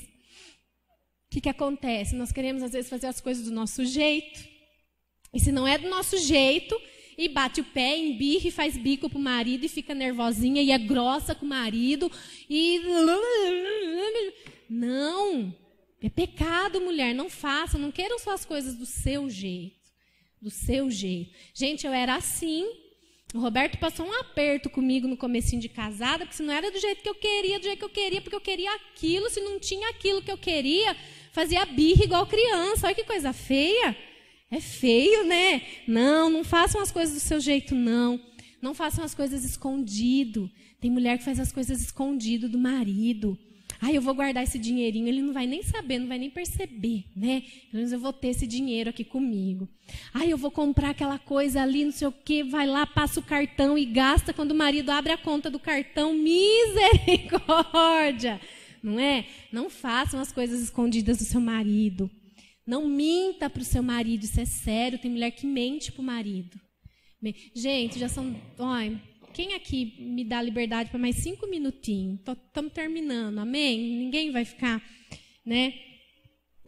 Speaker 1: O que acontece? Nós queremos, às vezes, fazer as coisas do nosso jeito. E se não é do nosso jeito... e bate o pé, embirra e faz bico pro marido e fica nervosinha e é grossa com o marido e... Não, é pecado, mulher, não façam, não queiram só as coisas do seu jeito, do seu jeito. Gente, eu era assim, o Roberto passou um aperto comigo no comecinho de casada, porque se não era do jeito que eu queria, do jeito que eu queria, porque eu queria aquilo, se não tinha aquilo que eu queria, fazia birra igual criança, olha que coisa feia. É feio, né? Não façam as coisas do seu jeito, não. Não façam as coisas escondido. Tem mulher que faz as coisas escondido do marido. Eu vou guardar esse dinheirinho, ele não vai nem saber, não vai nem perceber, né? Pelo menos eu vou ter esse dinheiro aqui comigo. Eu vou comprar aquela coisa ali, não sei o quê, vai lá, passa o cartão e gasta. Quando o marido abre a conta do cartão, misericórdia! Não é? Não façam as coisas escondidas do seu marido. Não minta para o seu marido, isso é sério. Tem mulher que mente para o marido. Gente, já são... Olha, quem aqui me dá liberdade para mais 5 minutinhos? Estamos terminando, amém? Ninguém vai ficar, né?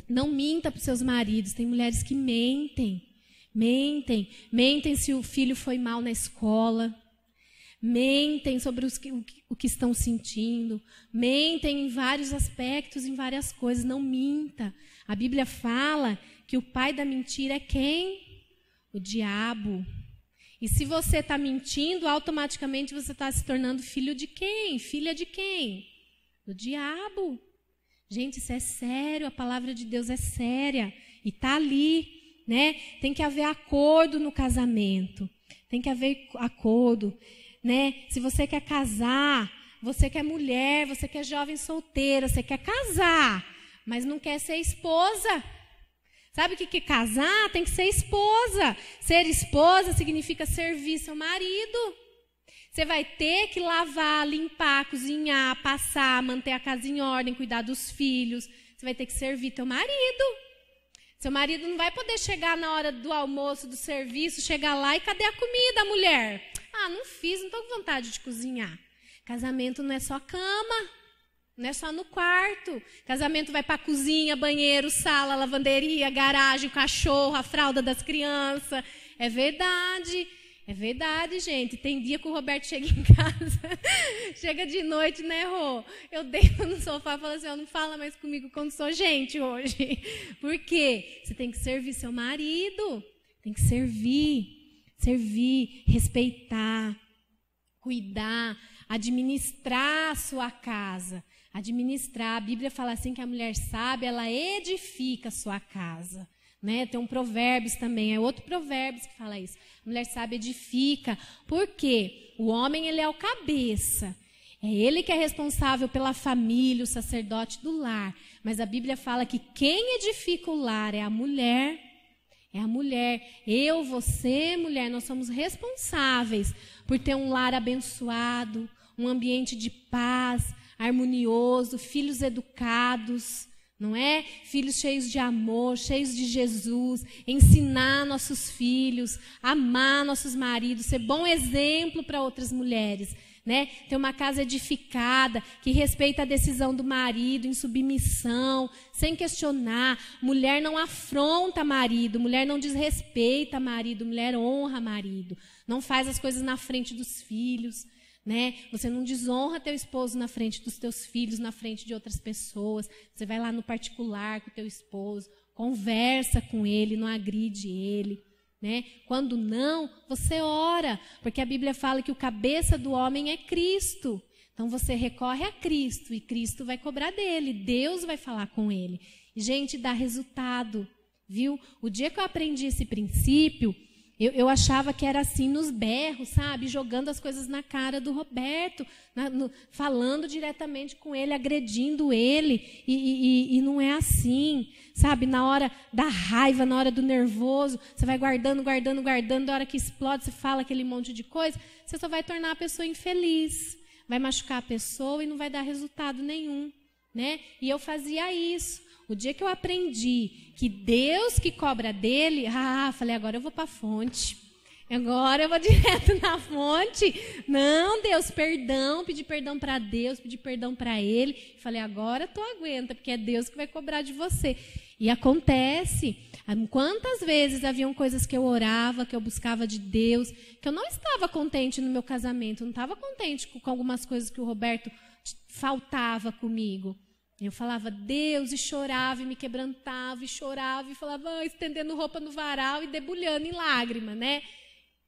Speaker 1: Não minta para os seus maridos. Tem mulheres que mentem. Mentem se o filho foi mal na escola. Mentem sobre o que estão sentindo. Mentem em vários aspectos, em várias coisas. Não minta. A Bíblia fala que o pai da mentira é quem? O diabo. E se você está mentindo, automaticamente você está se tornando filho de quem? Filha de quem? Do diabo. Gente, isso é sério, a palavra de Deus é séria. E está ali, né? Tem que haver acordo no casamento. Tem que haver acordo, né? Se você quer casar, você que é mulher, você que é jovem solteira, você quer casar, mas não quer ser esposa. Sabe o que é casar? Tem que ser esposa. Ser esposa significa servir seu marido. Você vai ter que lavar, limpar, cozinhar, passar, manter a casa em ordem, cuidar dos filhos. Você vai ter que servir teu marido. Seu marido não vai poder chegar na hora do almoço, do serviço, chegar lá e cadê a comida, mulher? Ah, não fiz, não estou com vontade de cozinhar. Casamento não é só cama, não é só no quarto. Casamento vai para a cozinha, banheiro, sala, lavanderia, garagem, o cachorro, a fralda das crianças. É verdade, gente. Tem dia que o Roberto chega em casa, chega de noite, né, Rô? Eu deito no sofá e falo assim, não fala mais comigo quando sou gente hoje. Por quê? Você tem que servir seu marido. Tem que servir, respeitar, cuidar, administrar a sua casa. Administrar, a Bíblia fala assim que a mulher sábia, ela edifica a sua casa. Né? Tem um Provérbios também, é outro Provérbios que fala isso. A mulher sábia edifica. Por quê? O homem, ele é o cabeça. É ele que é responsável pela família, o sacerdote do lar. Mas a Bíblia fala que quem edifica o lar é a mulher. É a mulher. Eu, você, mulher, nós somos responsáveis por ter um lar abençoado, um ambiente de paz, harmonioso, filhos educados, não é? Filhos cheios de amor, cheios de Jesus, ensinar nossos filhos, amar nossos maridos, ser bom exemplo para outras mulheres, né? Ter uma casa edificada, que respeita a decisão do marido, em submissão, sem questionar. Mulher não afronta marido, mulher não desrespeita marido, mulher honra marido, não faz as coisas na frente dos filhos. Né? Você não desonra teu esposo na frente dos teus filhos, na frente de outras pessoas. Você vai lá no particular com o teu esposo, conversa com ele, não agride ele. Né? Quando não, você ora, porque a Bíblia fala que o cabeça do homem é Cristo. Então você recorre a Cristo e Cristo vai cobrar dele, Deus vai falar com ele. E, gente, dá resultado, viu? O dia que eu aprendi esse princípio, eu achava que era assim nos berros, sabe? Jogando as coisas na cara do Roberto, falando diretamente com ele, agredindo ele. E não é assim, sabe? Na hora da raiva, na hora do nervoso, você vai guardando, da hora que explode, você fala aquele monte de coisa, você só vai tornar a pessoa infeliz. Vai machucar a pessoa e não vai dar resultado nenhum, né? E eu fazia isso. O dia que eu aprendi que Deus que cobra dele, falei, agora eu vou para a fonte. Agora eu vou direto na fonte. Não, Deus, perdão, pedi perdão para Deus, pedi perdão para ele. Falei, agora tu aguenta, porque é Deus que vai cobrar de você. E acontece. Quantas vezes haviam coisas que eu orava, que eu buscava de Deus, que eu não estava contente no meu casamento, não estava contente com algumas coisas que o Roberto faltava comigo. Eu falava, Deus, e chorava, e me quebrantava, e chorava, e falava, estendendo roupa no varal e debulhando em lágrima, né?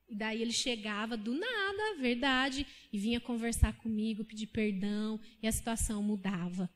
Speaker 1: E daí ele chegava do nada, verdade, e vinha conversar comigo, pedir perdão, e a situação mudava.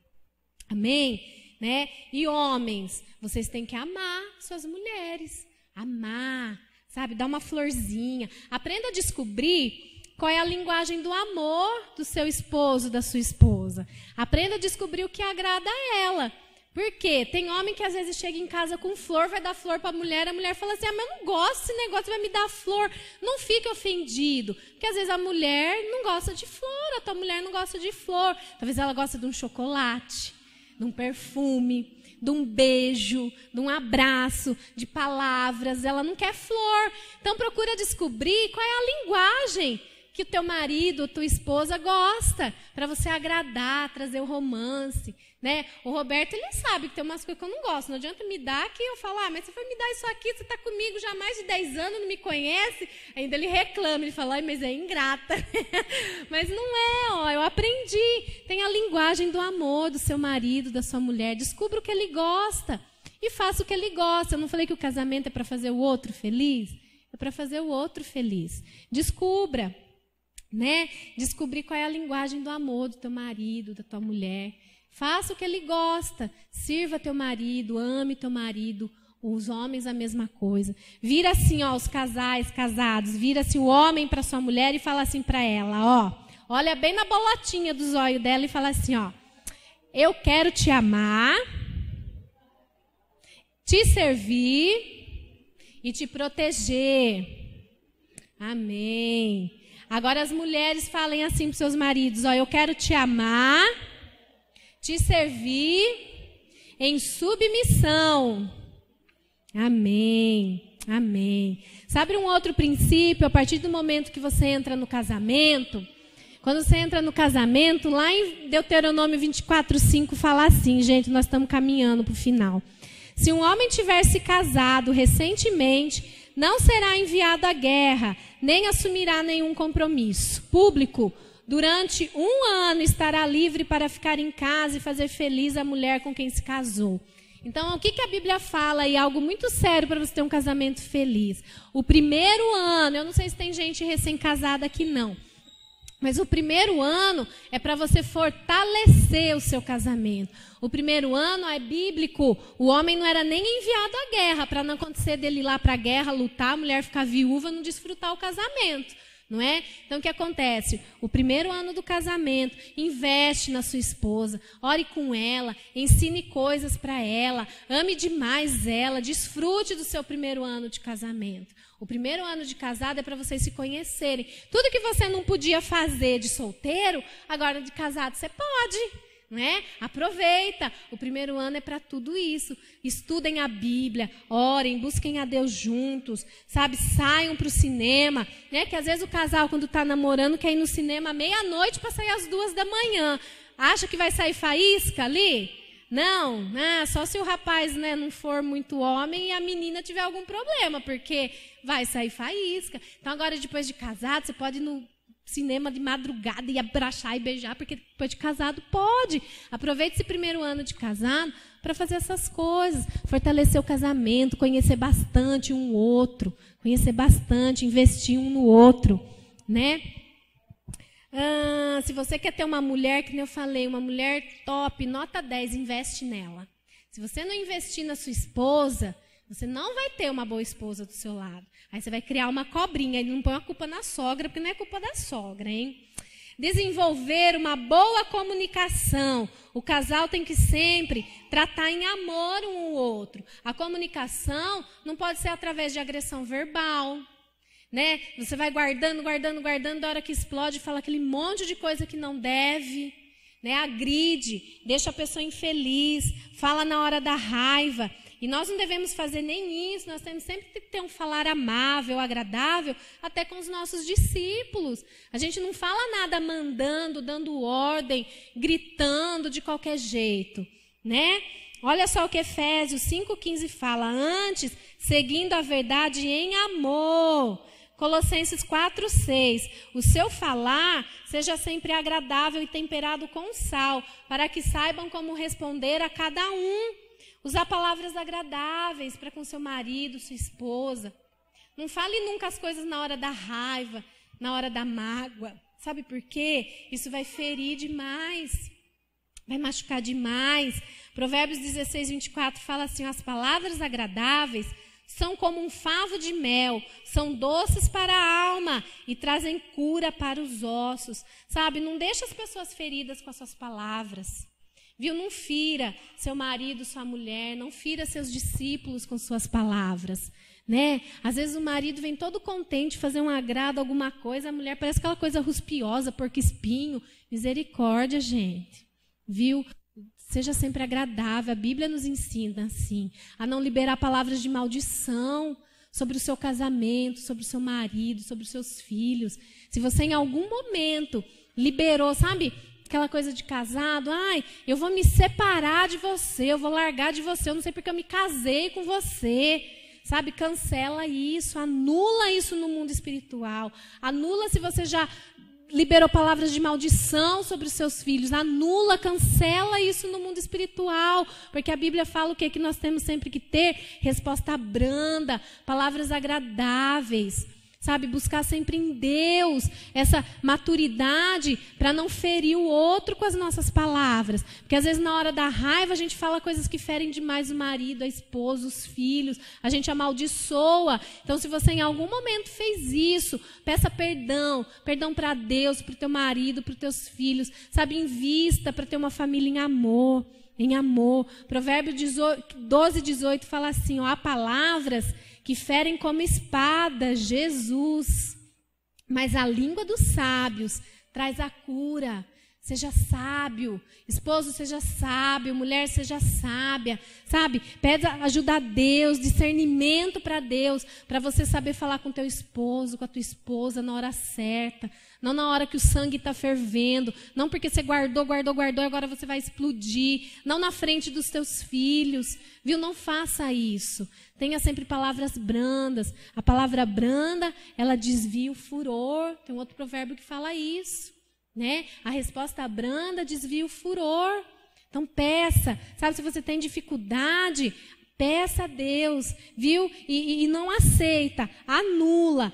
Speaker 1: Amém? Né? E homens, vocês têm que amar suas mulheres, amar, sabe? Dar uma florzinha. Aprenda a descobrir qual é a linguagem do amor do seu esposo, da sua esposa. Aprenda a descobrir o que agrada a ela. Por quê? Tem homem que às vezes chega em casa com flor, vai dar flor para a mulher fala assim, mas eu não gosto desse negócio, vai me dar flor. Não fique ofendido, porque às vezes a mulher não gosta de flor, a tua mulher não gosta de flor. Talvez ela goste de um chocolate, de um perfume, de um beijo, de um abraço, de palavras. Ela não quer flor. Então procura descobrir qual é a linguagem que o teu marido, tua esposa gosta, para você agradar, trazer o romance, né? O Roberto, ele sabe que tem umas coisas que eu não gosto, não adianta me dar que eu falo, mas você foi me dar isso aqui, você está comigo já há mais de 10 anos, não me conhece, ainda ele reclama, ele fala, mas é ingrata, mas não é, eu aprendi, tem a linguagem do amor do seu marido, da sua mulher, descubra o que ele gosta e faça o que ele gosta. Eu não falei que o casamento é para fazer o outro feliz? É para fazer o outro feliz. Descubra. Né? Descobrir qual é a linguagem do amor do teu marido, da tua mulher. Faça o que ele gosta. Sirva teu marido, ame teu marido. Os homens a mesma coisa. Vira assim, os casais casados, vira assim o homem para sua mulher e fala assim para ela, olha bem na bolotinha do zóio dela e fala assim, eu quero te amar, te servir e te proteger. Amém. Agora as mulheres falem assim para os seus maridos, eu quero te amar, te servir em submissão. Amém. Amém. Sabe um outro princípio, a partir do momento que você entra no casamento? Quando você entra no casamento, lá em Deuteronômio 24:5 fala assim, gente, nós estamos caminhando para o final. Se um homem tiver se casado recentemente, não será enviado à guerra, nem assumirá nenhum compromisso público. Durante 1 ano estará livre para ficar em casa e fazer feliz a mulher com quem se casou. Então, o que a Bíblia fala aí? Algo muito sério para você ter um casamento feliz. O primeiro ano, eu não sei se tem gente recém-casada aqui não, mas o primeiro ano é para você fortalecer o seu casamento. O primeiro ano é bíblico. O homem não era nem enviado à guerra, para não acontecer dele ir lá para a guerra, lutar, a mulher ficar viúva, não desfrutar o casamento. Não é? Então, o que acontece? O primeiro ano do casamento, investe na sua esposa, ore com ela, ensine coisas para ela, ame demais ela, desfrute do seu primeiro ano de casamento. O primeiro ano de casado é para vocês se conhecerem. Tudo que você não podia fazer de solteiro, agora de casado você pode. Não é? Aproveita. O primeiro ano é para tudo isso. Estudem a Bíblia, orem, busquem a Deus juntos, sabe? Saiam para o cinema, né? Que às vezes o casal, quando está namorando, quer ir no cinema à meia-noite para sair às 2 da manhã. Acha que vai sair faísca ali? Não, só se o rapaz, né, não for muito homem e a menina tiver algum problema, porque vai sair faísca. Então agora, depois de casado, você pode ir no cinema de madrugada e abraçar e beijar, porque depois de casado pode. Aproveite esse primeiro ano de casado para fazer essas coisas, fortalecer o casamento, conhecer bastante um outro, conhecer bastante, investir um no outro, né? Se você quer ter uma mulher, que nem eu falei, uma mulher top, nota 10, investe nela. Se você não investir na sua esposa, você não vai ter uma boa esposa do seu lado. Aí você vai criar uma cobrinha, e não põe a culpa na sogra, porque não é culpa da sogra, hein? Desenvolver uma boa comunicação. O casal tem que sempre tratar em amor um ao outro. A comunicação não pode ser através de agressão verbal, né? Você vai guardando, da hora que explode, fala aquele monte de coisa que não deve, né? Agride, deixa a pessoa infeliz, fala na hora da raiva. E nós não devemos fazer nem isso, nós temos sempre que ter um falar amável, agradável, até com os nossos discípulos. A gente não fala nada mandando, dando ordem, gritando de qualquer jeito, né? Olha só o que Efésios 5,15 fala. Antes, seguindo a verdade em amor. Colossenses 4,6. O seu falar seja sempre agradável e temperado com sal, para que saibam como responder a cada um. Usar palavras agradáveis para com seu marido, sua esposa. Não fale nunca as coisas na hora da raiva, na hora da mágoa. Sabe por quê? Isso vai ferir demais. Vai machucar demais. Provérbios 16:24 fala assim: as palavras agradáveis são como um favo de mel, são doces para a alma e trazem cura para os ossos. Sabe, não deixa as pessoas feridas com as suas palavras. Viu? Não fira seu marido, sua mulher, não fira seus discípulos com suas palavras, né? Às vezes o marido vem todo contente fazer um agrado, alguma coisa, a mulher parece aquela coisa ruspiosa, porco espinho. Misericórdia, gente. Viu? Seja sempre agradável. A Bíblia nos ensina assim, a não liberar palavras de maldição sobre o seu casamento, sobre o seu marido, sobre os seus filhos. Se você em algum momento liberou, sabe, aquela coisa de casado, ai, eu vou me separar de você, eu vou largar de você, eu não sei porque eu me casei com você, sabe? Cancela isso, anula isso no mundo espiritual, anula se você já liberou palavras de maldição sobre os seus filhos, anula, cancela isso no mundo espiritual, porque a Bíblia fala o quê? Que nós temos sempre que ter resposta branda, palavras agradáveis, sabe, buscar sempre em Deus essa maturidade para não ferir o outro com as nossas palavras. Porque às vezes na hora da raiva a gente fala coisas que ferem demais o marido, a esposa, os filhos. A gente amaldiçoa. Então se você em algum momento fez isso, peça perdão. Perdão para Deus, para o teu marido, para os teus filhos. Sabe, invista para ter uma família em amor. Em amor. Provérbios 12:18 fala assim, ó, há palavras que ferem como espada, Jesus. Mas a língua dos sábios traz a cura. Seja sábio, esposo seja sábio, mulher seja sábia, sabe? Pede ajuda a Deus, discernimento para Deus, para você saber falar com teu esposo, com a tua esposa na hora certa, não na hora que o sangue está fervendo, não porque você guardou e agora você vai explodir, não na frente dos teus filhos, viu? Não faça isso. Tenha sempre palavras brandas. A palavra branda, ela desvia o furor. Tem um outro provérbio que fala isso. Né? A resposta branda desvia o furor. Então peça, sabe, se você tem dificuldade, peça a Deus, viu? E não aceita, anula.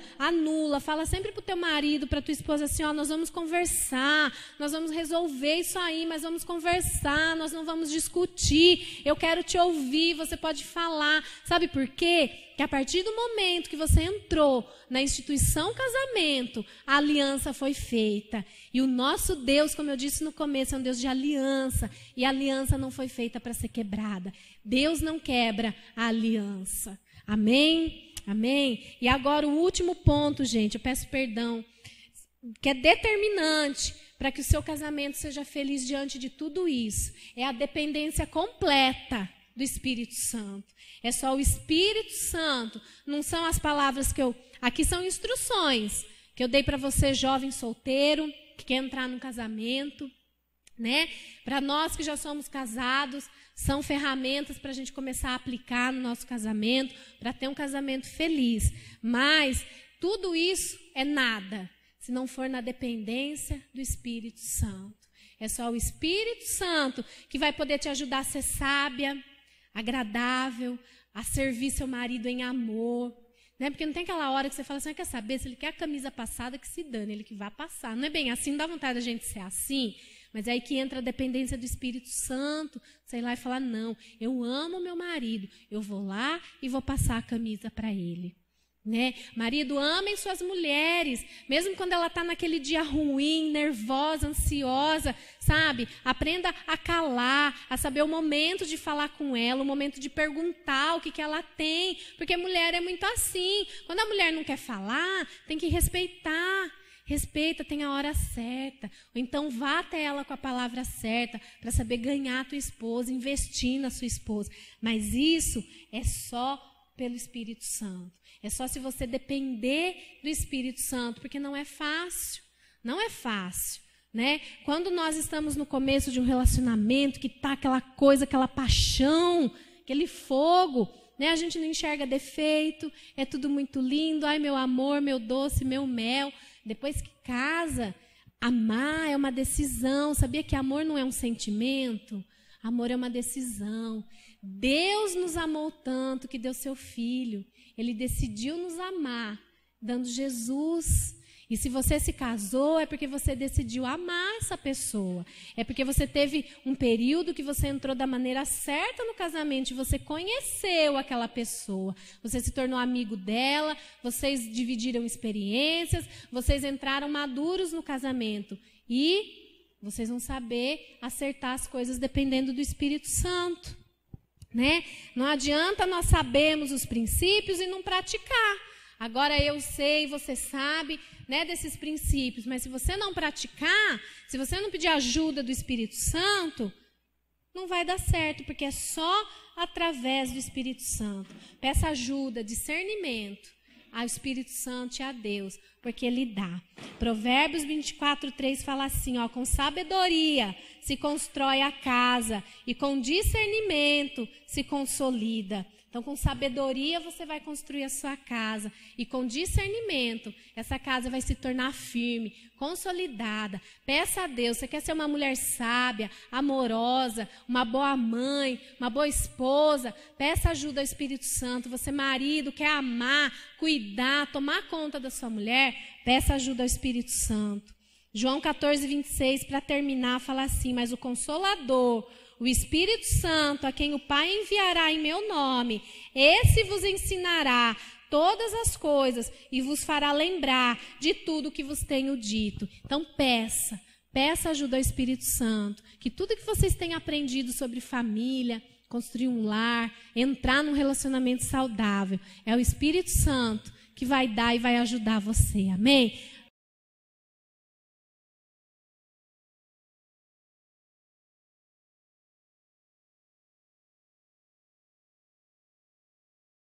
Speaker 1: Fala sempre para o teu marido, para a tua esposa assim, ó, nós vamos conversar, nós vamos resolver isso aí, mas vamos conversar, nós não vamos discutir, eu quero te ouvir, você pode falar. Sabe por quê? Que a partir do momento que você entrou na instituição casamento, a aliança foi feita. E o nosso Deus, como eu disse no começo, é um Deus de aliança. E a aliança não foi feita para ser quebrada. Deus não quebra a aliança. Amém? Amém? E agora o último ponto, gente, eu peço perdão, que é determinante para que o seu casamento seja feliz diante de tudo isso. É a dependência completa do Espírito Santo. É só o Espírito Santo. Não são as palavras que eu... Aqui são instruções que eu dei para você, jovem solteiro, que quer entrar num casamento, né? Para nós que já somos casados, são ferramentas para a gente começar a aplicar no nosso casamento, para ter um casamento feliz. Mas tudo isso é nada, se não for na dependência do Espírito Santo. É só o Espírito Santo que vai poder te ajudar a ser sábia, agradável, a servir seu marido em amor, né? Porque não tem aquela hora que você fala assim, quer saber, se ele quer a camisa passada, que se dane, ele que vai passar. Não é bem assim, não dá vontade da gente ser assim, mas é aí que entra a dependência do Espírito Santo, sei lá, e falar, não, eu amo meu marido, eu vou lá e vou passar a camisa para ele. Né? Marido, amem suas mulheres, mesmo quando ela está naquele dia ruim, nervosa, ansiosa, sabe? Aprenda a calar, a saber o momento de falar com ela, o momento de perguntar o que ela tem, porque mulher é muito assim. Quando a mulher não quer falar, tem que respeitar. Respeita, tem a hora certa. Ou então vá até ela com a palavra certa para saber ganhar a tua esposa, investir na sua esposa. Mas isso é só pelo Espírito Santo. É só se você depender do Espírito Santo, porque não é fácil. Não é fácil, né? Quando nós estamos no começo de um relacionamento, que está aquela coisa, aquela paixão, aquele fogo, né? A gente não enxerga defeito, é tudo muito lindo. Ai, meu amor, meu doce, meu mel. Depois que casa, amar é uma decisão. Sabia que amor não é um sentimento? Amor é uma decisão. Deus nos amou tanto que deu seu Filho. Ele decidiu nos amar, dando Jesus. E se você se casou, é porque você decidiu amar essa pessoa. É porque você teve um período que você entrou da maneira certa no casamento e você conheceu aquela pessoa. Você se tornou amigo dela, vocês dividiram experiências, vocês entraram maduros no casamento. E vocês vão saber acertar as coisas dependendo do Espírito Santo. Né? Não adianta nós sabermos os princípios e não praticar. Agora eu sei, você sabe, né, desses princípios, mas se você não praticar, se você não pedir ajuda do Espírito Santo, não vai dar certo, porque é só através do Espírito Santo. Peça ajuda, discernimento ao Espírito Santo e a Deus, porque Ele dá. Provérbios 24:3 fala assim, ó, com sabedoria se constrói a casa e com discernimento se consolida. Então, com sabedoria você vai construir a sua casa e com discernimento essa casa vai se tornar firme, consolidada. Peça a Deus, você quer ser uma mulher sábia, amorosa, uma boa mãe, uma boa esposa, peça ajuda ao Espírito Santo. Você, marido, quer amar, cuidar, tomar conta da sua mulher, peça ajuda ao Espírito Santo. João 14:26, para terminar, fala assim, mas o Consolador, o Espírito Santo, a quem o Pai enviará em meu nome, esse vos ensinará todas as coisas e vos fará lembrar de tudo que vos tenho dito. Então peça ajuda ao Espírito Santo, que tudo que vocês têm aprendido sobre família, construir um lar, entrar num relacionamento saudável, é o Espírito Santo que vai dar e vai ajudar você. Amém?